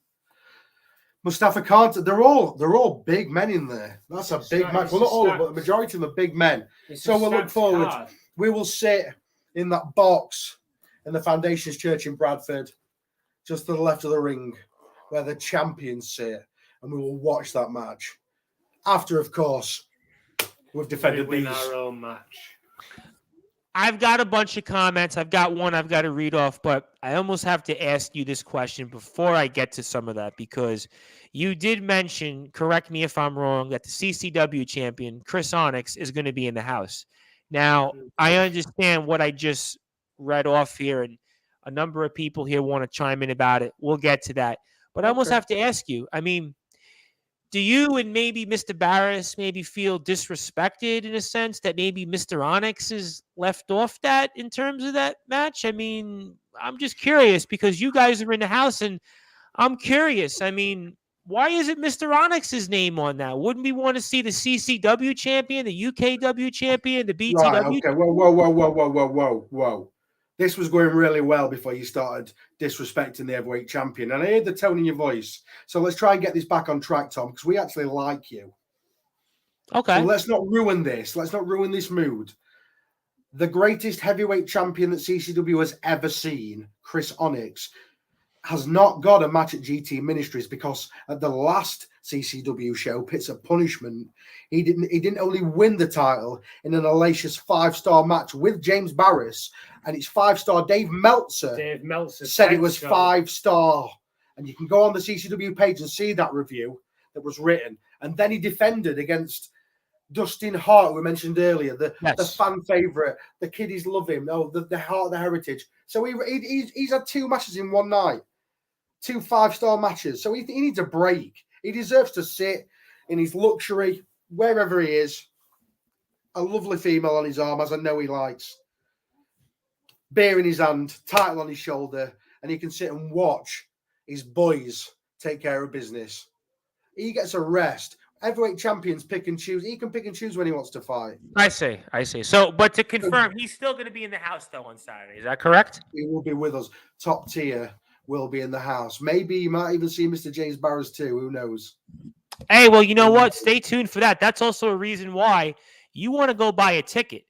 Mustafa Khan, they're all big men in there. That's a big match. Well, not all, but the majority of them are big men. So we'll look forward. We will sit in that box in the Foundations Church in Bradford, just to the left of the ring, where the champions sit, and we will watch that match. After, of course, we've defended our own match. I've got a bunch of comments. I've got one I've got to read off, but I almost have to ask you this question before I get to some of that, because you did mention, correct me if I'm wrong, that the CCW champion, Chris Onyx, is going to be in the house. Now, I understand what I just read off here, and a number of people here want to chime in about it. We'll get to that. But I almost have to ask you, I mean, do you and maybe Mr. Barris maybe feel disrespected in a sense that maybe Mr. Onyx is left off that in terms of that match? I mean, I'm just curious because you guys are in the house, and I'm curious. I mean, why isn't Mr. Onyx's name on that? Wouldn't we want to see the CCW champion, the UKW champion, the BTW? Right, okay, whoa. This was going really well before you started disrespecting the heavyweight champion. And I heard the tone in your voice. So let's try and get this back on track, Tom, because we actually like you. Okay. So let's not ruin this. Let's not ruin this mood. The greatest heavyweight champion that CCW has ever seen, Chris Onyx, has not got a match at GT Ministries because at the last CCW show, Pits of Punishment, he didn't only win the title in an hellacious 5-star match with James Barris, and it's 5-star. Dave Meltzer said it was 5-star, and you can go on the CCW page and see that review that was written. And then he defended against Dustin Hart, we mentioned earlier, the fan favorite. The kiddies love him. Oh, the Heart of the Heritage. So he's had 2 matches in one night, 2 5-star matches. So he needs a break. He deserves to sit in his luxury, wherever he is. A lovely female on his arm, as I know he likes. Beer in his hand, title on his shoulder, and he can sit and watch his boys take care of business. He gets a rest. Heavyweight champions pick and choose. He can pick and choose when he wants to fight. I see. So, but to confirm, he's still going to be in the house, though, on Saturday. Is that correct? He will be with us. Top tier will be in the house. Maybe you might even see Mr. James Barris too. Who knows? Hey, well, you know what? Stay tuned for that. That's also a reason why you want to go buy a ticket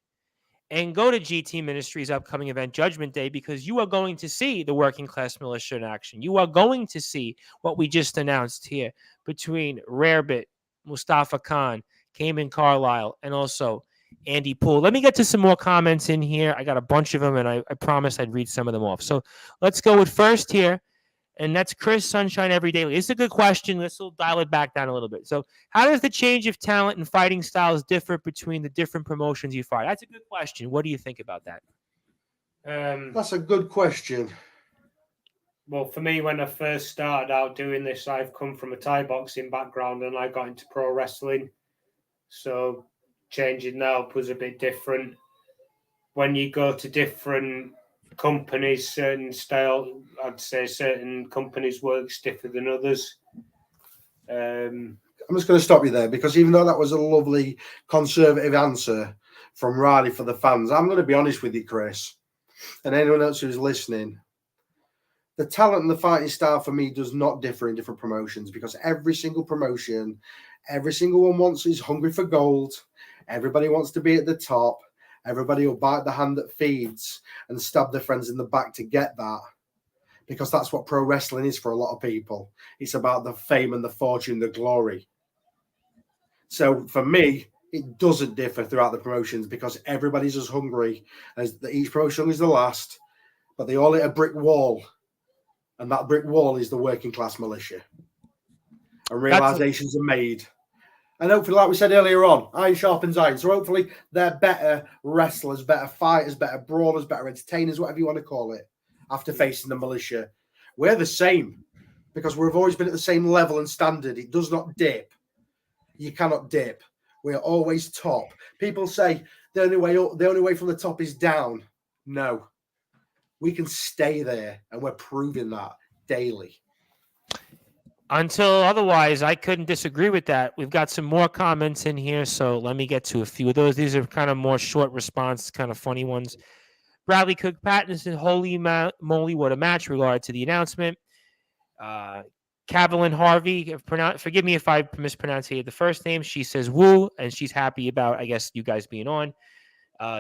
and go to GT Ministries' upcoming event, Judgment Day, because you are going to see the Working Class Militia in action. You are going to see what we just announced here between Rarebit, Mustafa Khan, Cayman Carlisle, and also Andy Poole. Let me get to some more comments in here. I got a bunch of them, and I promised I'd read some of them off. So let's go with first here. and that's Chris Sunshine Every Day. It's a good question. Let's dial it back down a little bit. So, how does the change of talent and fighting styles differ between the different promotions you fight? That's a good question. What do you think about that? That's a good question. Well, for me, when I first started out doing this, I've come from a Thai boxing background and I got into pro wrestling. So changing that was a bit different. When you go to different companies, certain style, I'd say certain companies work stiffer than others. I'm just going to stop you there because even though that was a lovely conservative answer from Riley for the fans, I'm going to be honest with you, Chris, and anyone else who's listening. The talent and the fighting style for me does not differ in different promotions because every single promotion, every single one is hungry for gold. Everybody wants to be at the top. Everybody will bite the hand that feeds and stab their friends in the back to get that because that's what pro wrestling is for a lot of people. It's about the fame and the fortune, the glory. So for me, it doesn't differ throughout the promotions because everybody's as hungry as each promotion is the last, but they all hit a brick wall. And that brick wall is the working class militia. And realizations are made. And hopefully, like we said earlier on, iron sharpens iron. So hopefully they're better wrestlers, better fighters, better brawlers, better entertainers, whatever you want to call it, after facing the militia. We're the same because we've always been at the same level and standard. It does not dip. You cannot dip. We are always top. People say the only way from the top is down. No. We can stay there, and we're proving that daily. Until otherwise, I couldn't disagree with that. We've got some more comments in here, so let me get to a few of those. These are kind of more short response, kind of funny ones. Bradley Cook Pattinson, holy moly, what a match regard to the announcement. Cavalin Harvey, forgive me if I mispronounce the first name. She says woo, and she's happy about, I guess, you guys being on.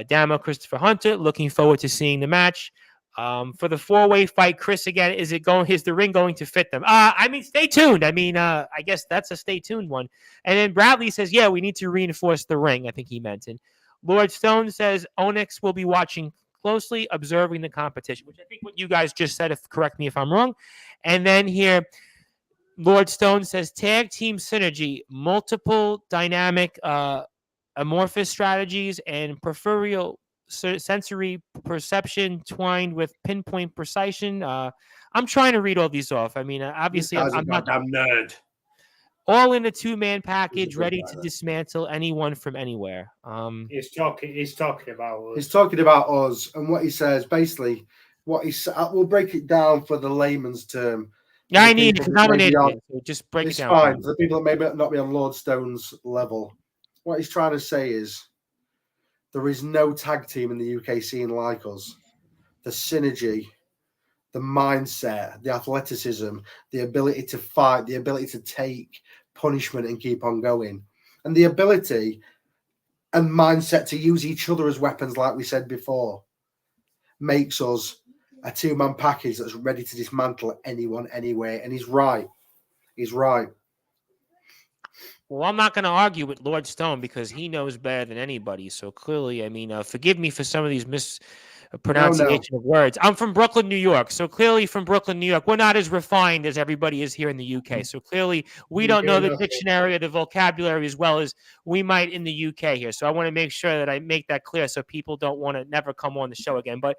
Damo Christopher Hunter, looking forward to seeing the match. For the 4-way fight, Chris, again, is the ring going to fit them? I mean, stay tuned. I mean, I guess that's a stay tuned one. And then Bradley says, yeah, we need to reinforce the ring. I think he meant it. Lord Stone says Onyx will be watching closely, observing the competition, which I think what you guys just said, correct me if I'm wrong. And then here, Lord Stone says tag team synergy, multiple dynamic, amorphous strategies, and peripheral sensory perception twined with pinpoint precision. I'm trying to read all these off. I mean, obviously, I'm not a nerd. All in a 2-man package, ready to dismantle anyone from anywhere. He's talking about us. He's talking about us, and what he says basically, we'll break it down for the layman's term. Yeah, I need it because I'm an idiot. So just break it down. It's fine for the people that may not be on Lord Stone's level. What he's trying to say is, there is no tag team in the UK scene like us. The synergy, the mindset, the athleticism, the ability to fight, the ability to take punishment and keep on going, and the ability and mindset to use each other as weapons, like we said before, makes us a 2-man package that's ready to dismantle anyone, anywhere. And he's right. He's right. Well, I'm not going to argue with Lord Stone because he knows better than anybody. So clearly, I mean, forgive me for some of these mispronunciation of words. I'm from Brooklyn, New York. So clearly from Brooklyn, New York, we're not as refined as everybody is here in the UK. So clearly we don't know the dictionary or the vocabulary as well as we might in the UK here. So I want to make sure that I make that clear so people don't want to never come on the show again. But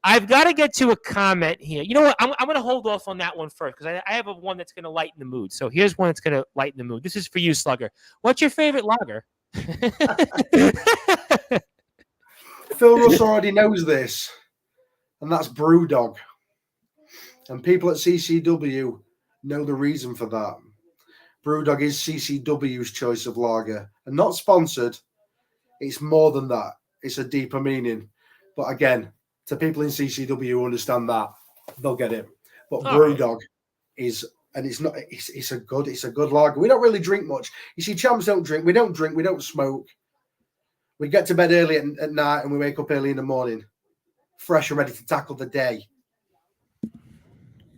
I've got to get to a comment here. You know what? I'm going to hold off on that one first because I have one that's going to lighten the mood. So here's one that's going to lighten the mood. This is for you, Slugger. What's your favorite lager? Phil Russ already knows this, and that's Brewdog. And people at CCW know the reason for that. Brewdog is CCW's choice of lager, and not sponsored. It's more than that. It's a deeper meaning. But again, to people in CCW who understand that, they'll get it. But Brewdog is, and it's not. It's a good lager. We don't really drink much. You see, champs don't drink. We don't drink. We don't smoke. We get to bed early at night and we wake up early in the morning, fresh and ready to tackle the day.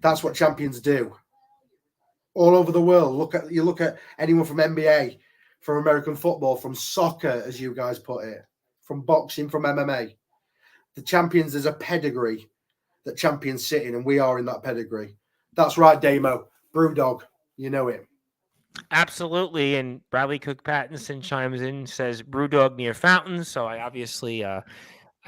That's what champions do. All over the world. You look at anyone from NBA, from American football, from soccer, as you guys put it, from boxing, from MMA. The champions, there's a pedigree that champions sit in, and we are in that pedigree. That's right, Damo. Brewdog. You know it. Absolutely. And Bradley Cook Pattinson chimes in, says Brewdog near fountains. So I obviously, I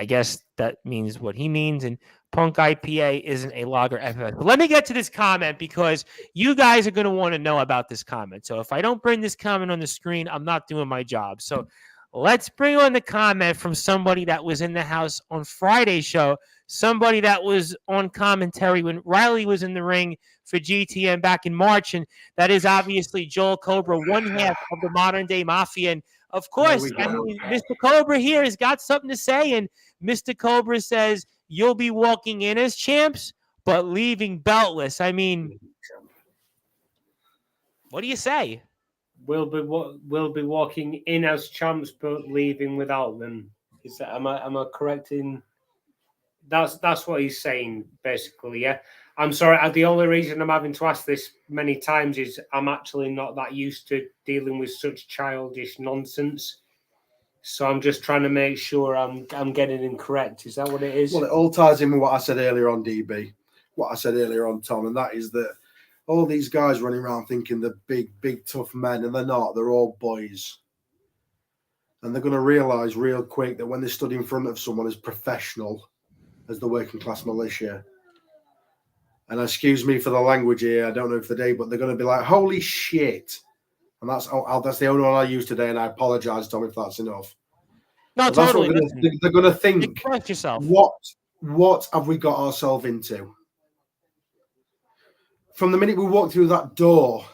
guess that means what he means. And Punk IPA isn't a lager FFS. But let me get to this comment because you guys are going to want to know about this comment. So if I don't bring this comment on the screen, I'm not doing my job. So let's bring on the comment from somebody that was in the house on Friday's show, somebody that was on commentary when Riley was in the ring for GTM back in March. And that is obviously Joel Cobra, one half of the modern day mafia. And of course, I mean, Mr. Cobra here has got something to say. And Mr. Cobra says, you'll be walking in as champs, but leaving beltless. I mean, what do you say? We'll be walking in as champs, but leaving without them. Is that am I correct in? That's what he's saying basically. Yeah. I'm sorry. The only reason I'm having to ask this many times is I'm actually not that used to dealing with such childish nonsense. So I'm just trying to make sure I'm getting it correct. Is that what it is? Well, it all ties in with what I said earlier on, DB. What I said earlier on, Tom, and that is that all these guys running around thinking they're big, tough men, and they're not. They're all boys. And they're going to realise real quick that when they stood in front of someone as professional as the working class militia, and excuse me for the language here, I don't know if they do, but they're going to be like, holy shit. And that's the only one I use today, and I apologise, Tom, if that's enough. No, but totally. They're going to think, yourself. What have we got ourselves into? From the minute we walk through that door,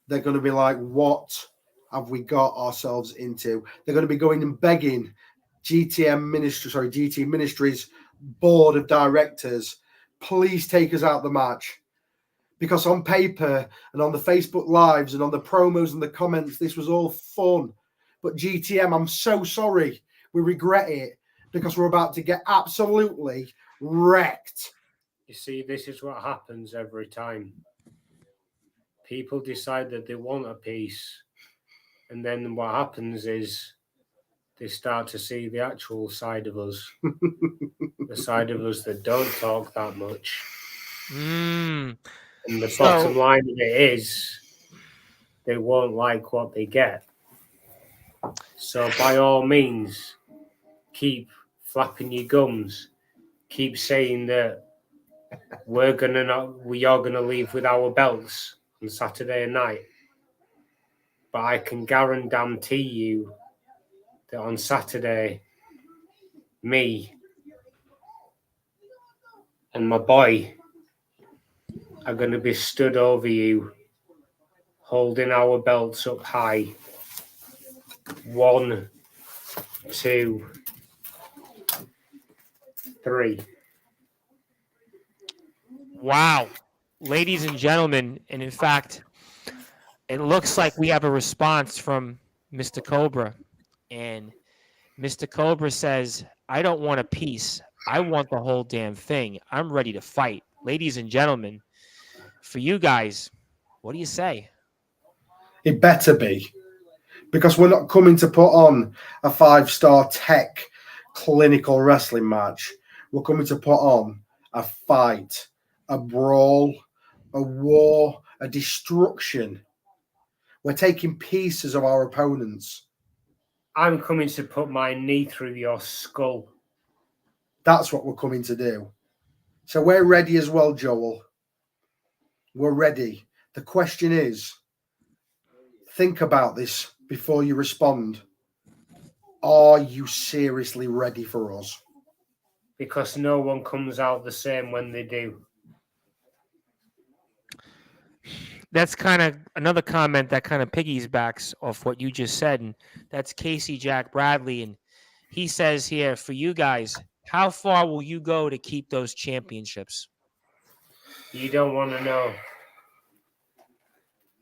they're going to be like, what have we got ourselves into? They're going to be going and begging GT Ministries board of directors, please take us out the match. Because on paper and on the Facebook Lives and on the promos and the comments, this was all fun. But GTM, I'm so sorry. We regret it because we're about to get absolutely wrecked. You see, this is what happens every time. People decide that they want a piece. And then what happens is they start to see the actual side of us. The side of us that don't talk that much. And the bottom line of it is they won't like what they get. So by all means, keep flapping your gums. Keep saying that we are gonna leave with our belts on Saturday night. But I can guarantee you that on Saturday, me and my boy are going to be stood over you, holding our belts up high. 1, 2, 3. Wow. Ladies and gentlemen, and in fact, it looks like we have a response from Mr. Cobra. And Mr. Cobra says, I don't want a piece. I want the whole damn thing. I'm ready to fight. Ladies and gentlemen, for you guys, what do you say? It better be. Because we're not coming to put on a 5-star tech clinical wrestling match. We're coming to put on a fight, a brawl, a war, a destruction. We're taking pieces of our opponents. I'm coming to put my knee through your skull. That's what we're coming to do. So we're ready as well, Joel. We're ready. The question is, think about this before you respond. Are you seriously ready for us? Because no one comes out the same when they do. That's kind of another comment that kind of piggybacks off what you just said. And that's Casey Jack Bradley. And he says here, for you guys, how far will you go to keep those championships? You don't want to know.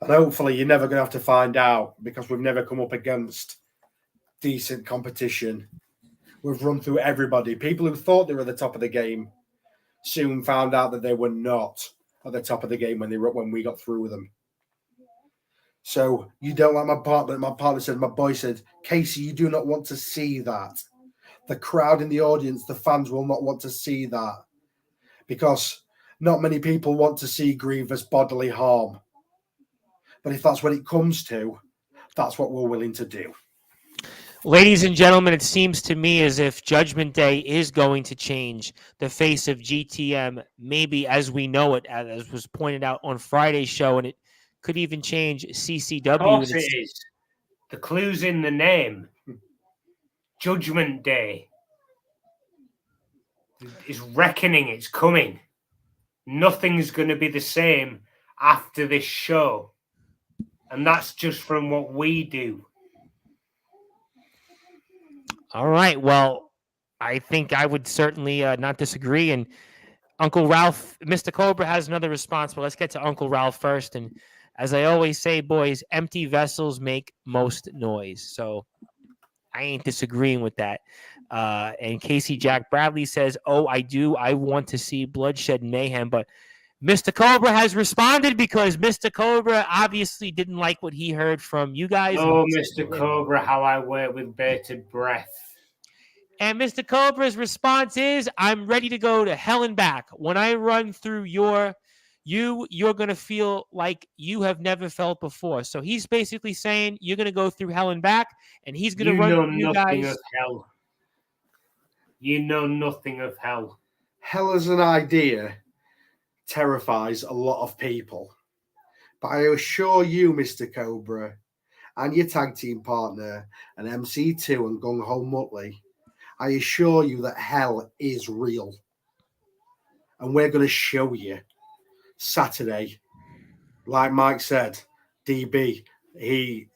And hopefully you're never going to have to find out because we've never come up against decent competition. We've run through everybody. People who thought they were at the top of the game soon found out that they were not at the top of the game when we got through with them. So you don't like my partner. My boy said, Casey, you do not want to see that. The crowd in the audience, the fans will not want to see that. Because not many people want to see grievous bodily harm. But if that's what it comes to, that's what we're willing to do. Ladies and gentlemen, it seems to me as if Judgment Day is going to change the face of GTM, maybe as we know it, as was pointed out on Friday's show, and it could even change CCW. Of course it is. The clue's in the name. Judgment Day. It's reckoning. It's coming. Nothing's going to be the same after this show. And that's just from what we do. All right. Well, I think I would certainly not disagree. And Uncle Ralph, Mr. Cobra has another response, but let's get to Uncle Ralph first. And as I always say, boys, empty vessels make most noise. So I ain't disagreeing with that. And Casey Jack Bradley says, oh, I do. I want to see bloodshed and mayhem. But Mr. Cobra has responded because Mr. Cobra obviously didn't like what he heard from you guys. Oh, Mr. Cobra, how I wait with bated breath. And Mr. Cobra's response is, I'm ready to go to hell and back. When I run through you're going to feel like you have never felt before. So he's basically saying you're going to go through hell and back, and he's going to run through you guys. Of hell. You know nothing of hell. Hell as an idea terrifies a lot of people. But I assure you, Mr. Cobra, and your tag team partner, and MC2 and Gung Ho Muttley, I assure you that hell is real. And we're going to show you Saturday. Like Mike said, DB, he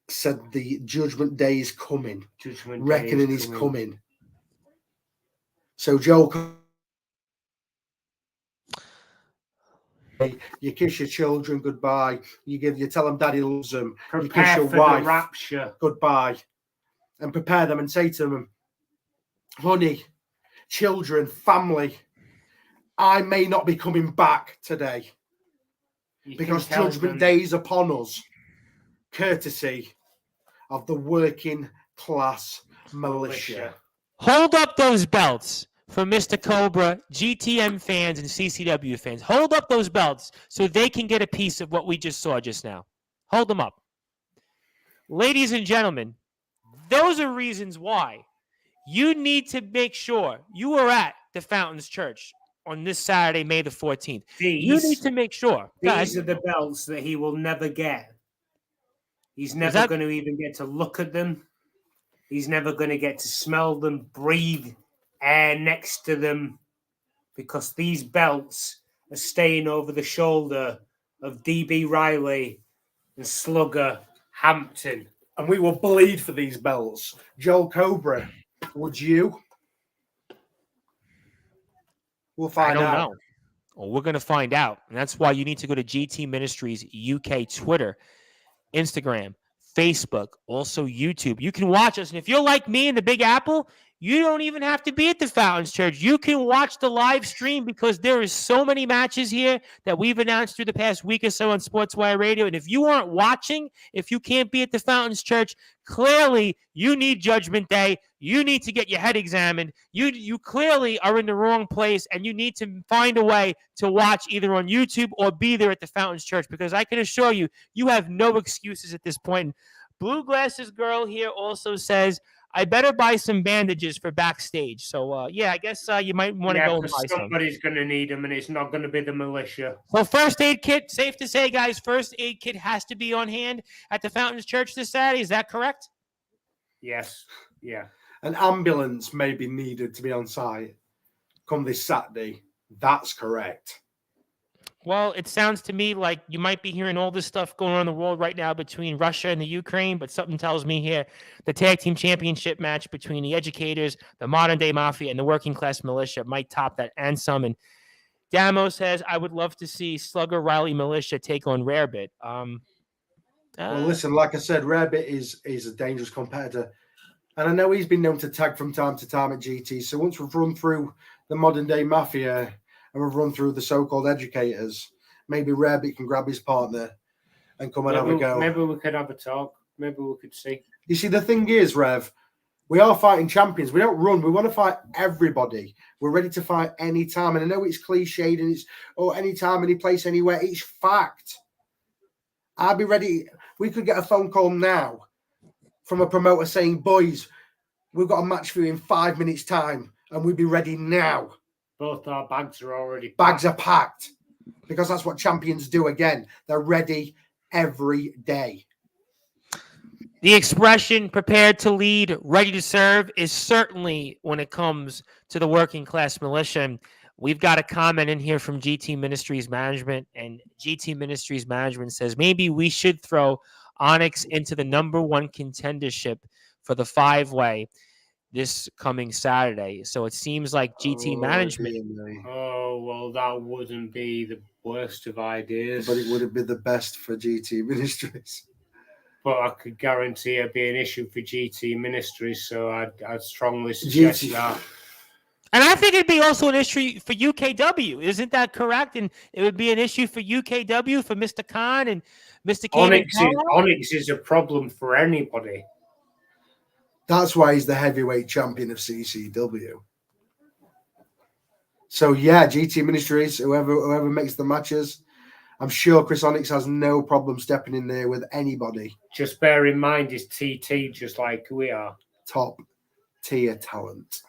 said the Judgment Day is coming. Reckoning is coming. So, Joe, you kiss your children goodbye. You tell them daddy loves them. Prepare you kiss your for wife the rapture goodbye. And prepare them and say to them, honey, children, family, I may not be coming back today because Judgment Day is upon us, courtesy of the working class militia. Hold up those belts for Mr. Cobra, GTM fans, and CCW fans. Hold up those belts so they can get a piece of what we just saw just now. Hold them up. Ladies and gentlemen, those are reasons why you need to make sure you are at the Fountains Church on this Saturday, May the 14th. You need to make sure. These are the belts that he will never get. He's never going to even get to look at them. He's never going to get to smell them, breathe air next to them, because these belts are staying over the shoulder of DB Riley and Slugger Hampton. And we will bleed for these belts. Joel Cobra, would you? We'll find out. I don't know. Well, we're going to find out. And that's why you need to go to GT Ministries UK Twitter, Instagram, Facebook, also YouTube. You can watch us. And if you're like me in the Big Apple, you don't even have to be at the Fountains Church. You can watch the live stream because there is so many matches here that we've announced through the past week or so on Sportswire Radio. And if you aren't watching, if you can't be at the Fountains Church, clearly you need Judgment Day. You need to get your head examined. You clearly are in the wrong place, and you need to find a way to watch either on YouTube or be there at the Fountains Church, because I can assure you, you have no excuses at this point. Blue Glasses Girl here also says, I better buy some bandages for backstage. So, yeah, I guess you might want to go and buy some. Somebody's going to need them, and it's not going to be the militia. So, first aid kit, safe to say, guys, first aid kit has to be on hand at the Fountains Church this Saturday. Is that correct? Yes. Yeah. An ambulance may be needed to be on site come this Saturday. That's correct. Well, it sounds to me like you might be hearing all this stuff going on in the world right now between Russia and the Ukraine, but something tells me here the tag team championship match between the Educators, the Modern Day Mafia, and the Working Class Militia might top that and some. And Damo says, I would love to see Slugger Riley Militia take on Rarebit. Well, listen, like I said, Rarebit is a dangerous competitor. And I know he's been known to tag from time to time at GT. So once we've run through the Modern Day Mafia and we've run through the so-called Educators, maybe Rarebit can grab his partner and come and have a go. Maybe we could have a talk. Maybe we could see. You see, the thing is, Rev, We are fighting champions. We don't run. We want to fight everybody. We're ready to fight anytime. And I know it's cliched and it's anytime, any place, anywhere. It's fact. I'll be ready. We could get a phone call now from a promoter saying, boys, we've got a match for you in 5 minutes' time, and we'd be ready now. Both our bags are already packed. Bags are packed because that's what champions do again. They're ready every day. The expression prepared to lead, ready to serve is certainly when it comes to the working class militia. And we've got a comment in here from GT Ministries Management, and GT Ministries Management says maybe we should throw Onyx into the #1 contendership for the 5-way this coming Saturday. So it seems like GT Management. Oh, well, that wouldn't be the worst of ideas. But it would have been the best for GT Ministries. But I could guarantee it'd be an issue for GT Ministries, so I'd strongly suggest that. And I think it'd be also an issue for UKW. Isn't that correct? And it would be an issue for UKW, for Mr. Khan and Mr. Khan. Onyx is a problem for anybody. That's why he's the heavyweight champion of CCW. So, yeah, GT Ministries, whoever makes the matches, I'm sure Chris Onyx has no problem stepping in there with anybody. Just bear in mind, he's TT just like we are. Top tier talent.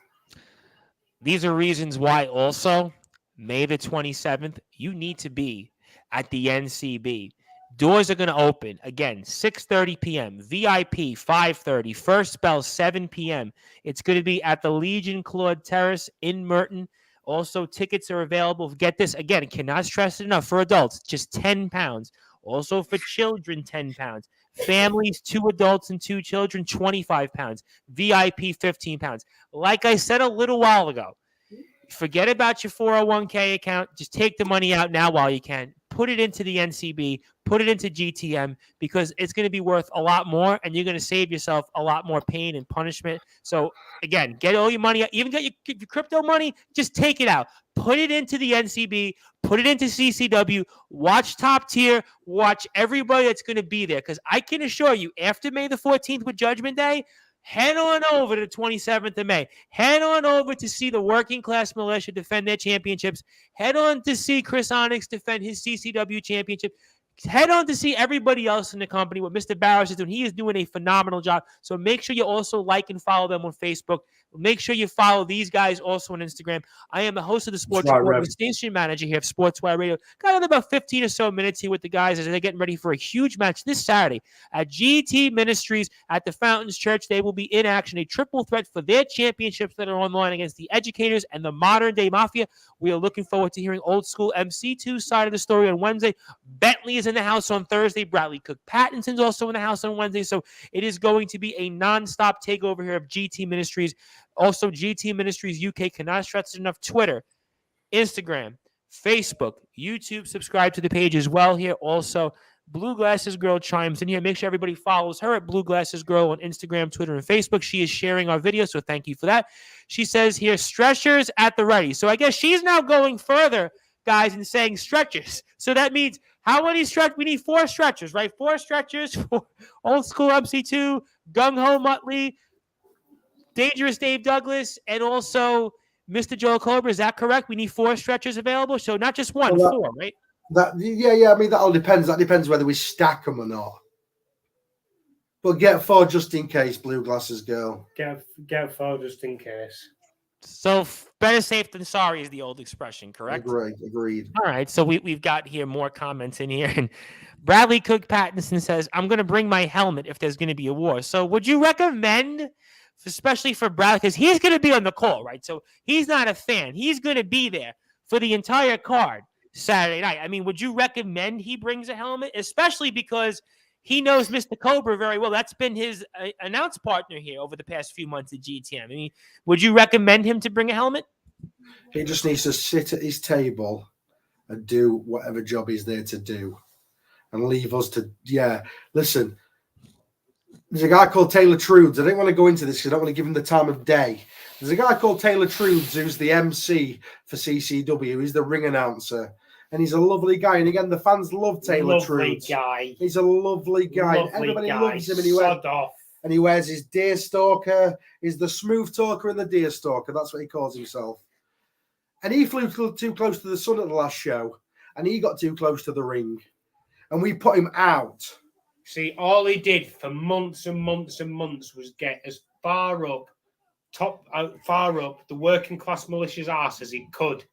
These are reasons why also, May the 27th, you need to be at the NCB. Doors are going to open, again, 6:30 p.m., VIP 5:30, first bell 7 p.m. It's going to be at the Legion Claude Terrace in Merton. Also, tickets are available. Get this, again, cannot stress it enough, for adults, just £10. Also for children, £10. Families, 2 adults and 2 children, £25. VIP, £15. Like I said a little while ago, forget about your 401k account. Just take the money out now while you can. Put it into the NCB. Put it into GTM, because it's going to be worth a lot more, and you're going to save yourself a lot more pain and punishment. So, again, get all your money out. Even get your crypto money, just take it out. Put it into the NCB. Put it into CCW. Watch Top Tier. Watch everybody that's going to be there, because I can assure you, after May the 14th with Judgment Day, head on over to the 27th of May. Head on over to see the working class militia defend their championships. Head on to see Chris Onyx defend his CCW championship. Head on to see everybody else in the company, what Mr. Barris is doing. He is doing a phenomenal job. So make sure you also like and follow them on Facebook. Make sure you follow these guys also on Instagram. I am the host of the Sports Report, the station manager here of Sportzwire Radio. Got another about 15 or so minutes here with the guys as they're getting ready for a huge match this Saturday at GT Ministries at the Fountains Church. They will be in action, a triple threat for their championships that are online against the Educators and the Modern Day Mafia. We are looking forward to hearing old school MC2 side of the story on Wednesday. Bentley is in the house on Thursday. Bradley Cook Pattinson's also in the house on Wednesday. So it is going to be a nonstop takeover here of GT Ministries. Also, GT Ministries UK cannot stress it enough. Twitter, Instagram, Facebook, YouTube. Subscribe to the page as well here. Also, Blue Glasses Girl chimes in here. Make sure everybody follows her at Blue Glasses Girl on Instagram, Twitter, and Facebook. She is sharing our video, so thank you for that. She says here, stretchers at the ready. So I guess she's now going further, guys, and saying stretchers. So that means how many stretchers? We need 4 stretchers, right? 4 stretchers for old school MC2, Gung Ho Muttley, Dangerous Dave Douglas, and also Mr. Joel Cobra. Is that correct? We need 4 stretchers available, so not just one, 4, right? Yeah. I mean, that all depends. That depends whether we stack them or not. But get 4 just in case, Blue Glasses Girl. Get 4 just in case. So better safe than sorry is the old expression, correct? Agreed. All right, so we've got here more comments in here. And Bradley Cook Pattinson says, I'm going to bring my helmet if there's going to be a war. So would you recommend, especially for Bradley, because he's going to be on the call, right? So he's not a fan. He's going to be there for the entire card Saturday night. I mean, would you recommend he brings a helmet, especially because he knows Mr. Cobra very well? That's been his announce partner here over the past few months at GTM. I mean, would you recommend him to bring a helmet? He just needs to sit at his table and do whatever job he's there to do and leave us to, listen, there's a guy called Taylor Trudes. I don't want to go into this because I don't want to give him the time of day. There's a guy called Taylor Trudes who's the MC for CCW. He's the ring announcer. And he's a lovely guy. And again, the fans love Taylor Trudes. Guy. He's a lovely guy. Everybody loves him anyway. And he wears his deer stalker. He's the smooth talker and the deer stalker. That's what he calls himself. And he flew too close to the sun at the last show. And he got too close to the ring. And we put him out. See, all he did for months and months and months was get as far up the working class militia's arse as he could.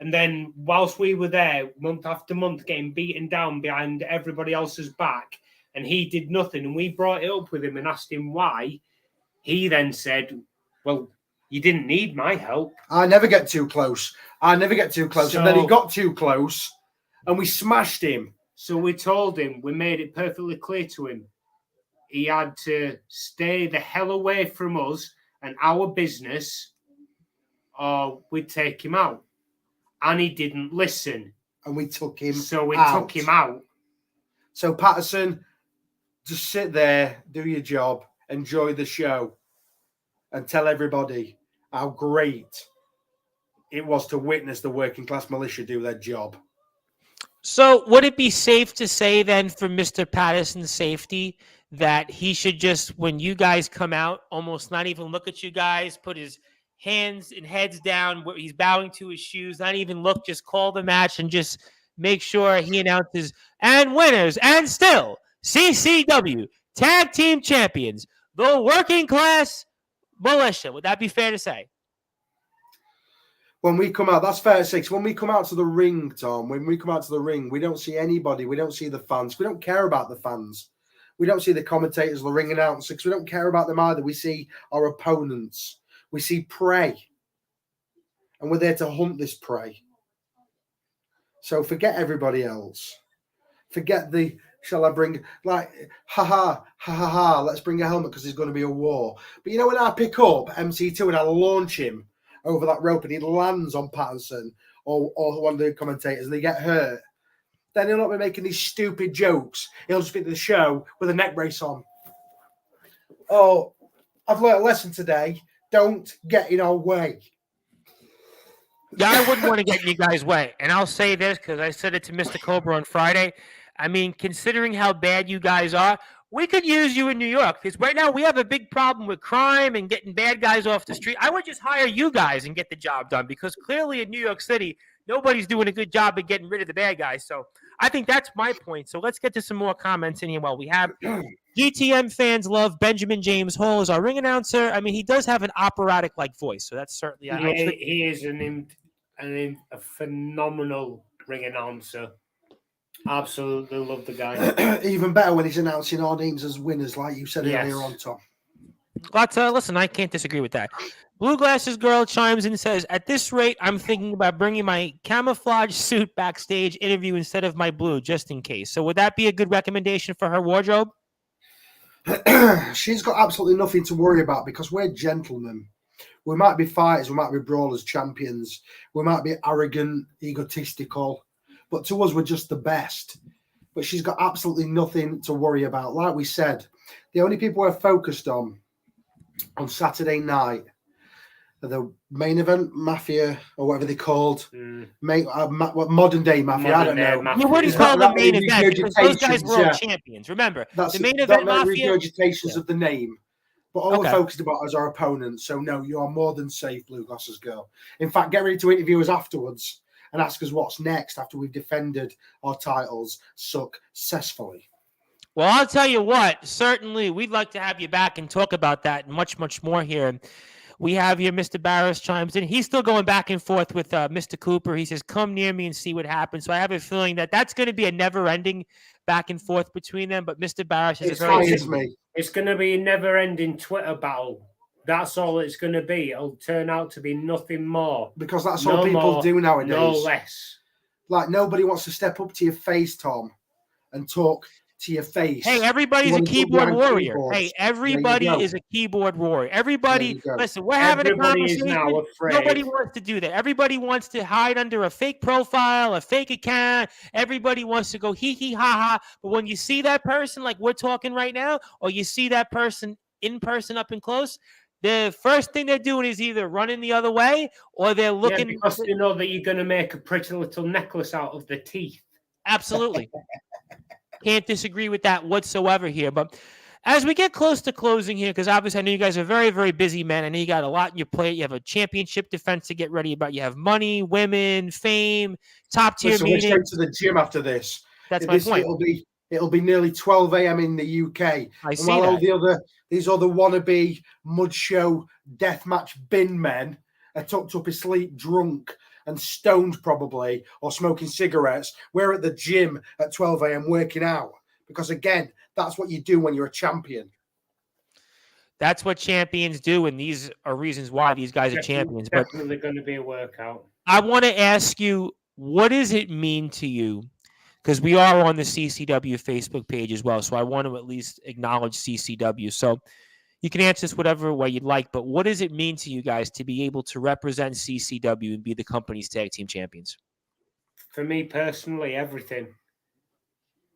And then whilst we were there, month after month, getting beaten down behind everybody else's back, and he did nothing, and we brought it up with him and asked him why, he then said, well, you didn't need my help. I never get too close. And then he got too close, and we smashed him. So we told him, we made it perfectly clear to him, he had to stay the hell away from us and our business, or we'd take him out. And he didn't listen. And we took him out. So we took him out. So Patterson, just sit there, do your job, enjoy the show, and tell everybody how great it was to witness the working class militia do their job. So would it be safe to say then for Mr. Patterson's safety that he should just, when you guys come out, almost not even look at you guys, put his hands and heads down where he's bowing to his shoes, not even look, just call the match and just make sure he announces, and winners, and still CCW Tag Team Champions, the working class militia. Would that be fair to say? When we come out, that's fair to say. When we come out to the ring, Tom, when we come out to the ring, we don't see anybody. We don't see the fans. We don't care about the fans. We don't see the commentators, the ring announcers. We don't care about them either. We see our opponents. We see prey, and we're there to hunt this prey. So forget everybody else. Forget the, shall I bring, like, let's bring a helmet because there's going to be a war. But you know, when I pick up MC2 and I launch him over that rope and he lands on Patterson or one of the commentators and they get hurt, then he'll not be making these stupid jokes. He'll just be at the show with a neck brace on. Oh, I've learned a lesson today. Don't get in our way. Yeah, I wouldn't want to get in you guys' way. And I'll say this because I said it to Mr. Cobra on Friday. I mean, considering how bad you guys are, we could use you in New York because right now we have a big problem with crime and getting bad guys off the street. I would just hire you guys and get the job done because clearly in New York City, nobody's doing a good job of getting rid of the bad guys. So I think that's my point. So let's get to some more comments in here while we have GTM fans love Benjamin James Hall as our ring announcer. I mean, he does have an operatic-like voice, so that's certainly... He is a phenomenal ring announcer. Absolutely love the guy. Even better when he's announcing our names as winners, like you said earlier on, Tom. Listen, I can't disagree with that. Blue Glasses Girl chimes in and says, at this rate, I'm thinking about bringing my camouflage suit backstage interview instead of my blue, just in case. So would that be a good recommendation for her wardrobe? She's got absolutely nothing to worry about because we're gentlemen. We might be fighters, we might be brawlers, champions. We might be arrogant, egotistical. But to us, we're just the best. But she's got absolutely nothing to worry about. Like we said, the only people we're focused on Saturday night are the main event Mafia, or whatever they're called. Modern day Mafia, I don't know. You wouldn't call them main event because those guys were all champions. Remember, that's the main event Mafia. Regurgitations of the name. But all we're focused about is our opponents. So, no, you are more than safe, Blue Glasses Girl. In fact, get ready to interview us afterwards and ask us what's next after we've defended our titles successfully. Well, I'll tell you what, certainly we'd like to have you back and talk about that and much, much more here. We have here Mr. Barris chimes in. He's still going back and forth with Mr. Cooper. He says, come near me and see what happens. So I have a feeling that that's going to be a never-ending back and forth between them. But Mr. Barris is it's going to be a never-ending Twitter battle. That's all it's going to be. It'll turn out to be nothing more. Because that's all people do nowadays. No less. Like, nobody wants to step up to your face, Tom, and talk to your face. Hey, everybody's a keyboard warrior. Hey, everybody is a keyboard warrior. Everybody, listen, we're having a conversation. Nobody wants to do that. Everybody wants to hide under a fake profile, a fake account. Everybody wants to go hee ha ha. But when you see that person, like we're talking right now, or you see that person in person up and close, the first thing they're doing is either running the other way or they're looking. Yeah, because you know that you're going to make a pretty little necklace out of the teeth. Absolutely. Can't disagree with that whatsoever here. But As we get close to closing here, because obviously I know you guys are very, very busy, man. I know you got a lot in your plate. You have a championship defense to get ready about. You have money, women, fame, top tier Listen, we're meetings. straight to the gym after this. That's my point. It'll be nearly 12 a.m. in the UK. I see while that. these other wannabe mud show deathmatch bin men are tucked up asleep, drunk and stoned probably, or smoking cigarettes, we're at the gym at 12 a.m. working out. Because again, that's what you do when you're a champion. That's what champions do, and these are reasons why these guys are champions. Definitely going to be a workout. I want to ask you, what does it mean to you? Because we are on the CCW Facebook page as well, so I want to at least acknowledge CCW. So you can answer this whatever way you'd like, but what does it mean to you guys to be able to represent CCW and be the company's tag team champions? For me personally, everything.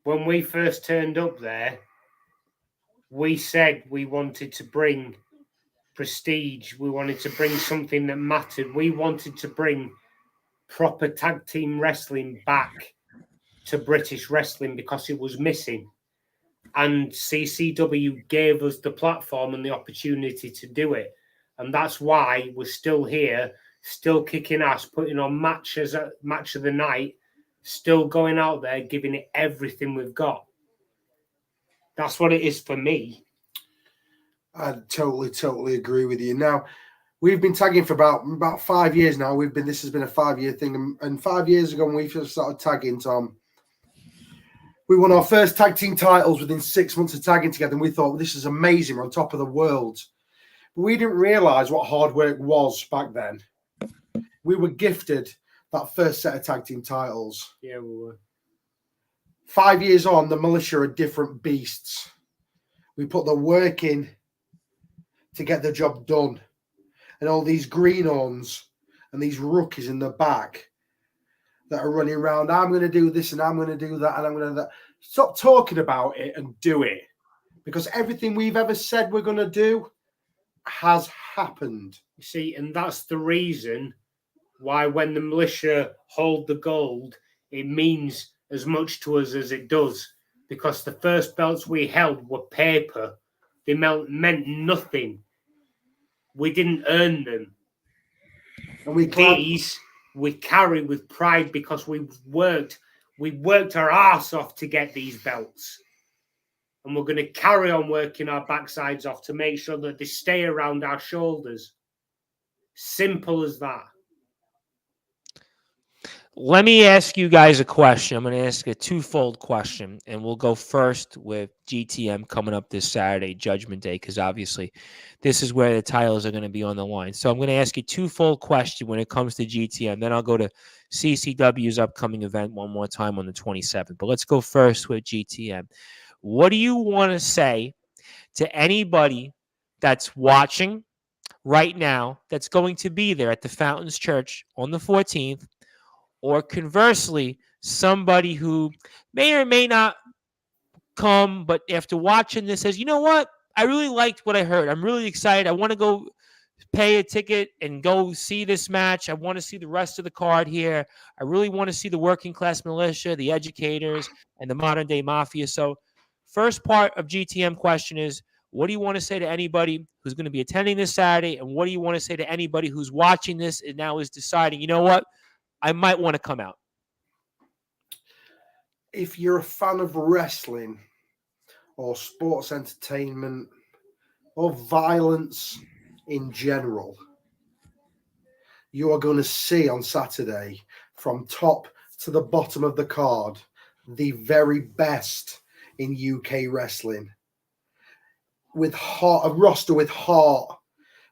When we first turned up there, we said we wanted to bring prestige. We wanted to bring something that mattered. We wanted to bring proper tag team wrestling back to British wrestling because it was missing. And CCW gave us the platform and the opportunity to do it. And that's why we're still here, still kicking ass, putting on match of the night, still going out there, giving it everything we've got. That's what it is for me. I totally agree with you. Now, we've been tagging for about 5 years now. This has been a 5-year thing. And 5 years ago, when we first started tagging, Tom, we won our first tag team titles within 6 months of tagging together. And we thought, well, this is amazing. We're on top of the world. But we didn't realize what hard work was back then. We were gifted that first set of tag team titles. Yeah, we were. 5 years on, the Militia are different beasts. We put the work in to get the job done. And all these greenhorns and these rookies in the back that are running around, I'm going to do this and I'm going to do that and I'm going to do that. Stop talking about it and do it. Because everything we've ever said we're going to do has happened. You see, and that's the reason why when the Militia hold the gold, it means as much to us as it does. Because the first belts we held were paper. They meant nothing. We didn't earn them. And these we carry with pride because we worked our arse off to get these belts. And we're going to carry on working our backsides off to make sure that they stay around our shoulders. Simple as that. Let me ask you guys a question. I'm going to ask a twofold question, and we'll go first with GTM coming up this Saturday, Judgment Day, because obviously this is where the titles are going to be on the line. So I'm going to ask you a twofold question when it comes to GTM. Then I'll go to CCW's upcoming event one more time on the 27th. But let's go first with GTM. What do you want to say to anybody that's watching right now that's going to be there at the Fountains Church on the 14th? Or conversely, somebody who may or may not come, but after watching this says, you know what? I really liked what I heard. I'm really excited. I want to go pay a ticket and go see this match. I want to see the rest of the card here. I really want to see the working class militia, the educators, and the modern day mafia. So first part of GTM question is, what do you want to say to anybody who's going to be attending this Saturday? And what do you want to say to anybody who's watching this and now is deciding, you know what? I might want to come out. If you're a fan of wrestling or sports entertainment or violence in general, you are going to see on Saturday, from top to the bottom of the card, the very best in UK wrestling. With heart, a roster with heart,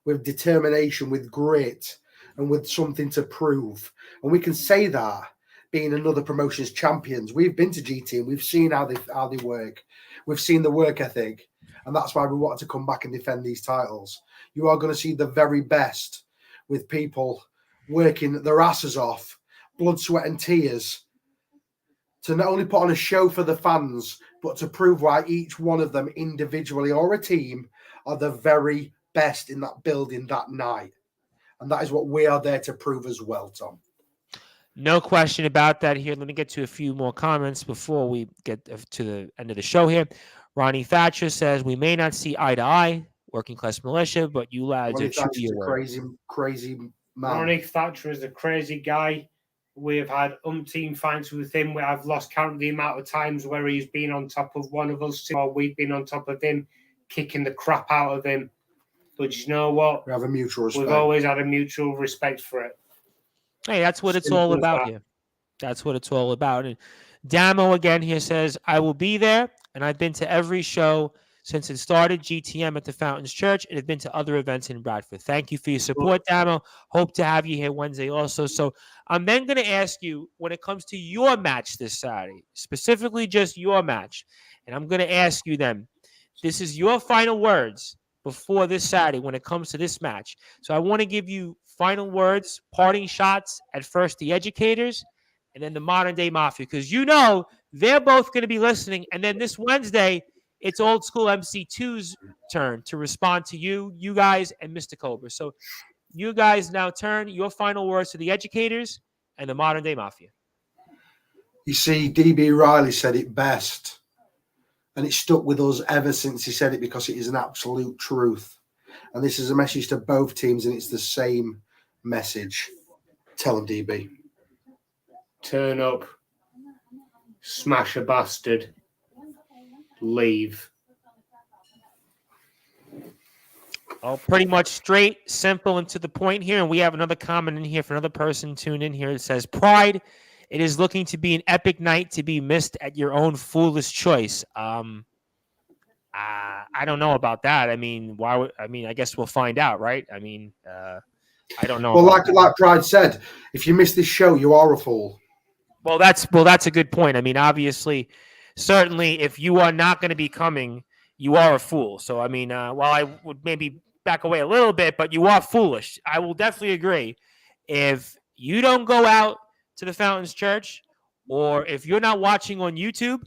with determination, with grit, and with something to prove. And we can say that being another promotion's champions. We've been to GT and we've seen how they work. We've seen the work ethic. And that's why we wanted to come back and defend these titles. You are going to see the very best with people working their asses off, blood, sweat and tears, to not only put on a show for the fans, but to prove why each one of them individually or a team are the very best in that building that night. And that is what we are there to prove as well, Tom. No question about that here. Let me get to a few more comments before we get to the end of the show here. Ronnie Thatcher says, we may not see eye to eye, working class militia, but you lads Ronnie are true to Thatcher's your a word. crazy man. Ronnie Thatcher is a crazy guy. We've had umpteen fights with him where I've lost count of the amount of times where he's been on top of one of us, or we've been on top of him, kicking the crap out of him. But you know what? We have a mutual respect. We've always had a mutual respect for it. Hey, that's what it's all about here. That's what it's all about. And Damo again here says, I will be there, and I've been to every show since it started, GTM at the Fountains Church, and have been to other events in Bradford. Thank you for your support, Damo. Hope to have you here Wednesday also. So I'm then going to ask you, when it comes to your match this Saturday, specifically just your match, and I'm going to ask you then, this is your final words before this Saturday when it comes to this match. So I want to give you final words, parting shots at first the educators, and then the modern day mafia, because you know they're both going to be listening. And then this Wednesday, it's old school MC2's turn to respond to you guys, and Mr. Cobra. So you guys now turn your final words to the educators and the modern day mafia. You see, DB Riley said it best, and it stuck with us ever since he said it, because it is an absolute truth. And this is a message to both teams, and it's the same message. Tell them, DB. Turn up, smash a bastard, leave. Oh, pretty much straight, simple, and to the point here. And we have another comment in here for another person tuned in here. It says, Pride, it is looking to be an epic night to be missed at your own foolish choice. I don't know about that. I mean, I guess we'll find out, right? I mean, I don't know. Well, like Pride said, if you miss this show, you are a fool. Well, that's a good point. I mean, obviously, certainly, if you are not going to be coming, you are a fool. So, I mean, while I would maybe back away a little bit, but you are foolish. I will definitely agree. If you don't go out to the Fountains Church, or if you're not watching on YouTube,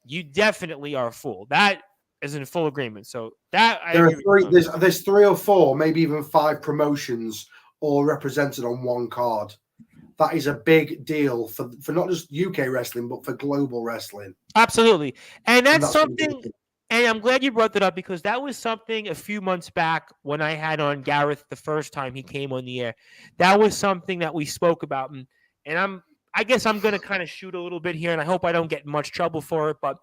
you definitely are a fool. That is in full agreement. So that there's 3 or 4, maybe even 5 promotions all represented on one card. That is a big deal for not just UK wrestling, but for global wrestling. Absolutely. And that's something, and I'm glad you brought that up, because that was something a few months back when I had on Gareth the first time he came on the air. That was something that we spoke about. And I guess I'm going to kind of shoot a little bit here, and I hope I don't get in much trouble for it, but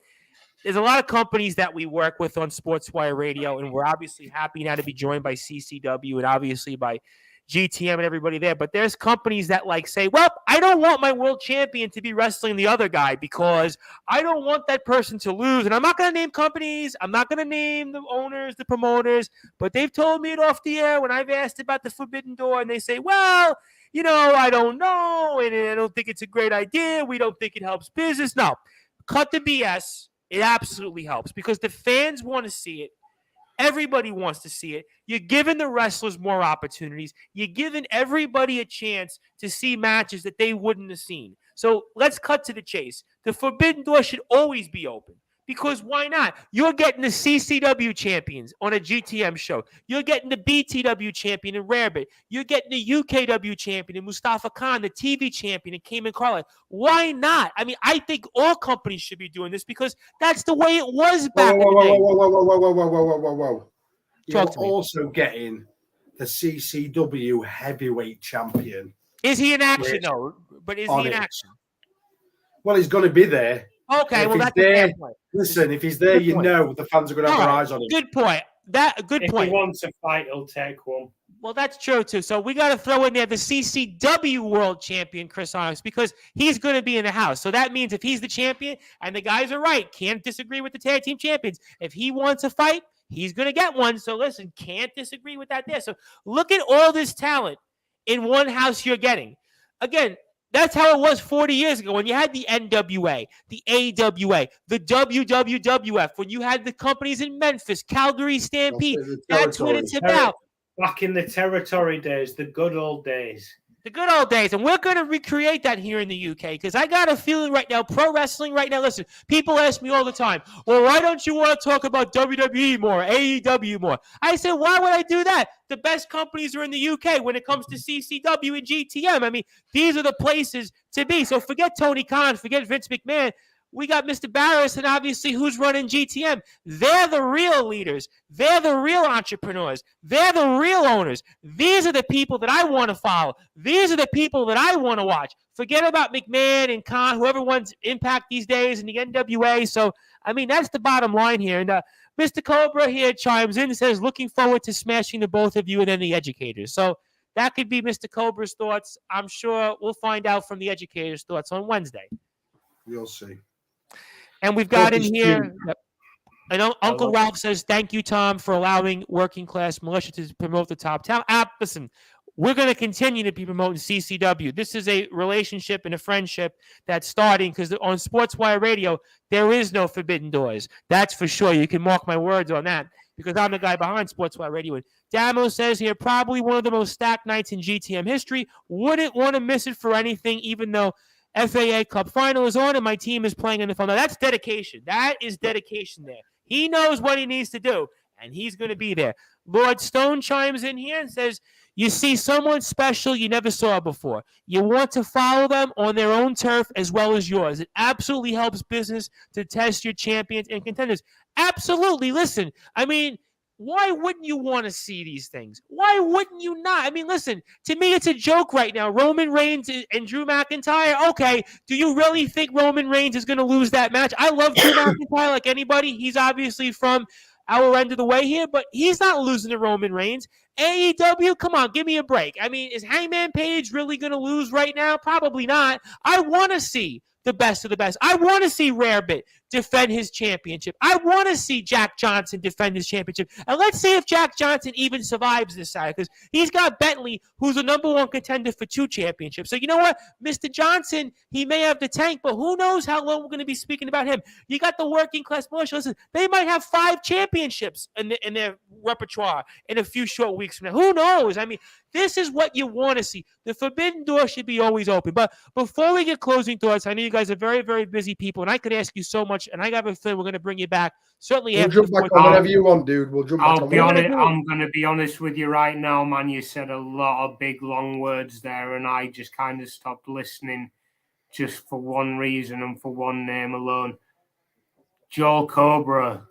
there's a lot of companies that we work with on Sportswire Radio, and we're obviously happy now to be joined by CCW and obviously by GTM and everybody there. But there's companies that say, well, I don't want my world champion to be wrestling the other guy because I don't want that person to lose. And I'm not going to name companies. I'm not going to name the owners, the promoters, but they've told me it off the air when I've asked about the Forbidden Door, and they say, well, I don't know, and I don't think it's a great idea. We don't think it helps business. No, cut the BS. It absolutely helps because the fans want to see it. Everybody wants to see it. You're giving the wrestlers more opportunities. You're giving everybody a chance to see matches that they wouldn't have seen. So let's cut to the chase. The Forbidden Door should always be open because why not? You're getting the CCW champions on a GTM show. You're getting the BTW champion in Rarebit. You're getting the UKW champion in Mustafa Khan, the TV champion in Cayman Carlisle. Why not? I mean, I think all companies should be doing this because that's the way it was back in the day. Whoa. You're also getting the CCW heavyweight champion. Is he in action, though? But is he in action? Well, he's going to be there. Okay, well, that's a fair point. Listen, if he's there, the fans are going to have their eyes on him. Good point. If he wants a fight, he'll take one. Well, that's true, too. So we got to throw in there the CCW world champion, Chris Onyx, because he's going to be in the house. So that means if he's the champion, and the guys are right, can't disagree with the tag team champions. If he wants a fight, he's going to get one. So listen, can't disagree with that there. So look at all this talent in one house you're getting. Again, that's how it was 40 years ago when you had the NWA, the AWA, the WWWF, when you had the companies in Memphis, Calgary Stampede. That's what it's about. Back in the territory days, the good old days. The good old days. And we're going to recreate that here in the UK because I got a feeling right now, pro wrestling right now, listen, people ask me all the time, well, why don't you want to talk about WWE more, AEW more? I said, why would I do that? The best companies are in the UK when it comes to CCW and GTM. I mean, these are the places to be. So forget Tony Khan, forget Vince McMahon. we got Mr. Barris, and obviously who's running GTM. They're the real leaders. They're the real entrepreneurs. They're the real owners. These are the people that I want to follow. These are the people that I want to watch. Forget about McMahon and Khan, whoever wants Impact these days, and the NWA. So, I mean, that's the bottom line here. And Mr. Cobra here chimes in and says, looking forward to smashing the both of you and then the educators. So that could be Mr. Cobra's thoughts. I'm sure we'll find out from the educators' thoughts on Wednesday. You'll see. And we've got in here, and Uncle Ralph says, thank you, Tom, for allowing Working Class Militia to promote the top talent. Listen, we're going to continue to be promoting CCW. This is a relationship and a friendship that's starting because on Sportswire Radio, there is no forbidden doors. That's for sure. You can mark my words on that because I'm the guy behind Sportswire Radio. And Damo says here, probably one of the most stacked nights in GTM history. Wouldn't want to miss it for anything, even though FAA Cup final is on and my team is playing in the final. Now, that's dedication. That is dedication there. He knows what he needs to do, and he's going to be there. Lord Stone chimes in here and says, you see someone special you never saw before. You want to follow them on their own turf as well as yours. It absolutely helps business to test your champions and contenders. Absolutely. Listen, I mean, why wouldn't you want to see these things? Why wouldn't you not? I mean, listen, to me, it's a joke right now. Roman Reigns and Drew McIntyre. Okay, do you really think Roman Reigns is going to lose that match? I love Drew McIntyre like anybody. He's obviously from our end of the way here, but he's not losing to Roman Reigns. AEW, come on, give me a break. I mean, is Hangman Page really going to lose right now? Probably not. I want to see the best of the best. I want to see Rarebit defend his championship. I want to see Jack Johnson defend his championship. And let's see if Jack Johnson even survives this side, because he's got Bentley, who's the number one contender for 2 championships. So you know what? Mr. Johnson, he may have the tank, but who knows how long we're going to be speaking about him. You got the Working Class Militia. Listen, they might have 5 championships in their repertoire in a few short weeks from now. Who knows? I mean, this is what you want to see. The forbidden door should be always open. But before we get closing thoughts, I know you guys are very, very busy people, and I could ask you so much, and I got a feeling we're going to bring you back. Certainly, we'll jump back on whenever you want, dude. We'll jump back on. I'm going to be honest with you right now, man. You said a lot of big, long words there, and I just kind of stopped listening just for one reason and for one name alone. Joel Cobra.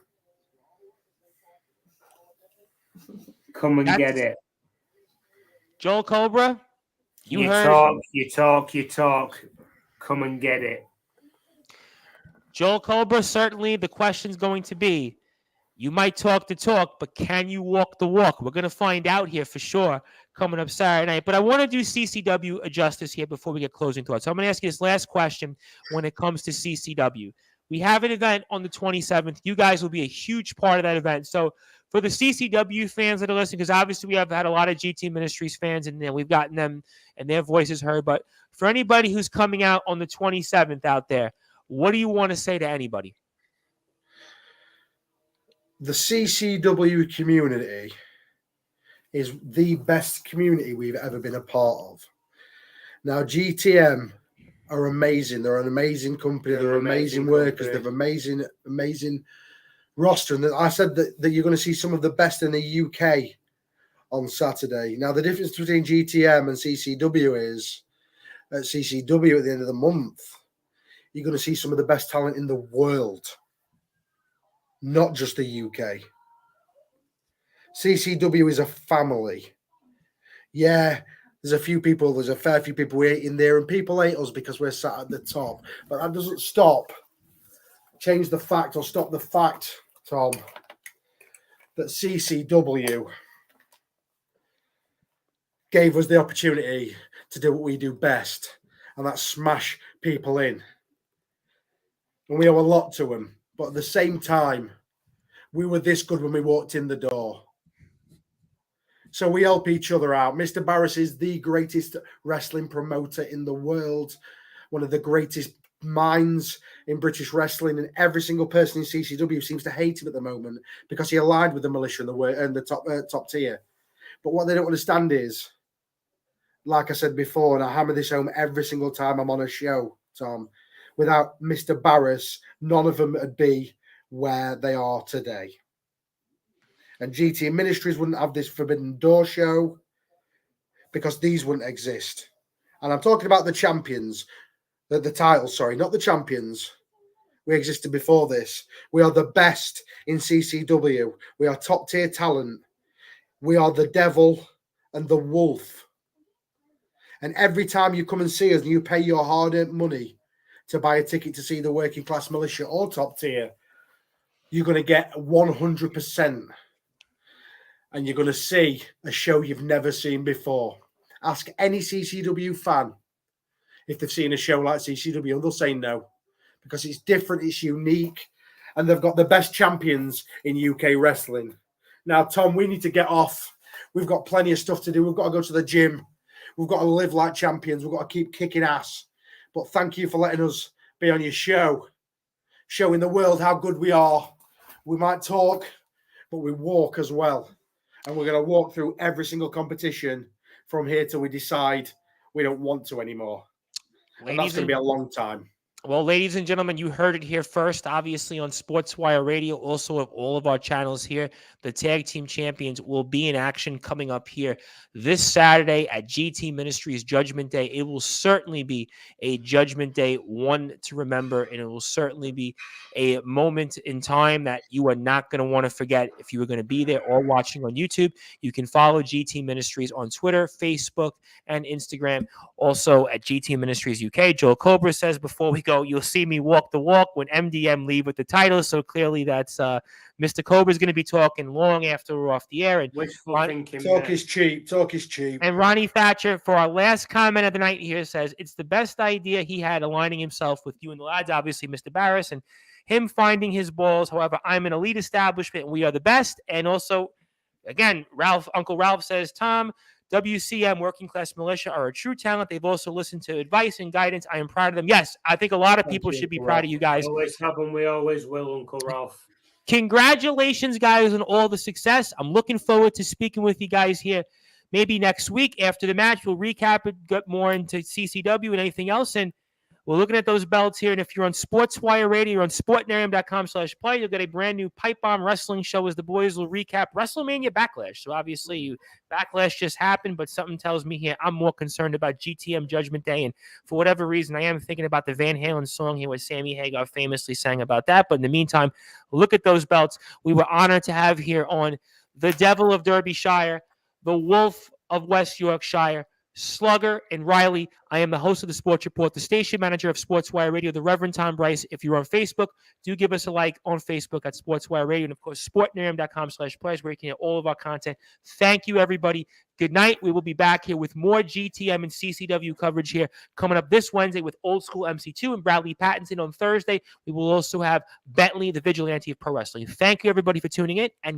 Come and get it. Joel Cobra, you talk. Come and get it. Joel Cobra, certainly the question's going to be, you might talk the talk, but can you walk the walk? We're going to find out here for sure coming up Saturday night. But I want to do CCW a justice here before we get closing thoughts. So I'm going to ask you this last question when it comes to CCW. We have an event on the 27th. You guys will be a huge part of that event. So for the CCW fans that are listening, because obviously we have had a lot of GT Ministries fans, and we've gotten them and their voices heard. But for anybody who's coming out on the 27th out there, what do you want to say to anybody? The CCW community is the best community we've ever been a part of. Now, GTM are amazing. They're an amazing company. They're amazing workers. They're amazing roster. And I said that you're going to see some of the best in the UK on Saturday. Now, the difference between GTM and CCW is at CCW at the end of the month, you're going to see some of the best talent in the world, not just the UK. CCW is a family. Yeah, there's a fair few people we hate in there, and people hate us because we're sat at the top. But that doesn't change the fact or stop the fact, Tom, that CCW gave us the opportunity to do what we do best, and that's smash people in. And we owe a lot to them. But at the same time, we were this good when we walked in the door. So we help each other out. Mr. Barris is the greatest wrestling promoter in the world, one of the greatest minds in British wrestling, and every single person in CCW seems to hate him at the moment because he aligned with the Militia and the top tier. But what they don't understand is, like I said before, and I hammer this home every single time I'm on a show, Tom, without Mr. Barris, none of them would be where they are today. And GTM Ministries wouldn't have this Forbidden Door show because these wouldn't exist. And I'm talking about the champions, the titles, sorry, not the champions. We existed before this. We are the best in CCW. We are top tier talent. We are the devil and the wolf. And every time you come and see us and you pay your hard-earned money to buy a ticket to see the working class militia or top tier, you're going to get 100%. And you're going to see a show you've never seen before. Ask any CCW fan if they've seen a show like CCW, and they'll say no. Because it's different, it's unique, and they've got the best champions in UK wrestling. Now, Tom, we need to get off. We've got plenty of stuff to do. We've got to go to the gym. We've got to live like champions. We've got to keep kicking ass. But thank you for letting us be on your show, showing the world how good we are. We might talk, but we walk as well. And we're going to walk through every single competition from here till we decide we don't want to anymore. And that's going to be a long time. Well, ladies and gentlemen, you heard it here first, obviously on Sportswire Radio, also of all of our channels here. The Tag Team Champions will be in action coming up here this Saturday at GT Ministries Judgment Day. It will certainly be a Judgment Day, one to remember, and it will certainly be a moment in time that you are not going to want to forget if you were going to be there or watching on YouTube. You can follow GT Ministries on Twitter, Facebook, and Instagram. Also at GT Ministries UK. Joel Cobra says, before we go, you'll see me walk the walk when MDM leave with the title. So clearly that's Mr. Cobra is going to be talking long after we're off the air. And talk is cheap. Talk is cheap. And Ronnie Thatcher, for our last comment of the night here, says it's the best idea he had, aligning himself with you and the lads, obviously Mr. Barris, and him finding his balls. However, I'm an elite establishment and we are the best. And also, again, Uncle Ralph says, Tom, WCM, Working Class Militia, are a true talent. They've also listened to advice and guidance. I am proud of them. Yes, I think a lot of people should be proud of you guys. We always have them. We always will, Uncle Ralph. Congratulations, guys, on all the success. I'm looking forward to speaking with you guys here maybe next week after the match. We'll recap it, get more into CCW and anything else. And we're looking at those belts here. And if you're on Sportswire Radio or on sportnarium.com/play, you'll get a brand new Pipe Bomb Wrestling show as the boys will recap WrestleMania Backlash. So obviously, Backlash just happened, but something tells me here I'm more concerned about GTM Judgment Day. And for whatever reason, I am thinking about the Van Halen song here, what Sammy Hagar famously sang about that. But in the meantime, look at those belts. We were honored to have here on the Devil of Derbyshire, the Wolf of West Yorkshire, Slugger and Riley. I am the host of the Sports Report, the station manager of Sportswire Radio, the Reverend Tom Bryce. If you're on Facebook, do give us a like on Facebook at Sportswire Radio. And of course, sportnarium.com/players, where you can get all of our content. Thank you, everybody. Good night. We will be back here with more GTM and CCW coverage here coming up this Wednesday with Old School MC2 and Bradley Pattinson on Thursday. We will also have Bentley, the Vigilante of Pro Wrestling. Thank you, everybody, for tuning in. And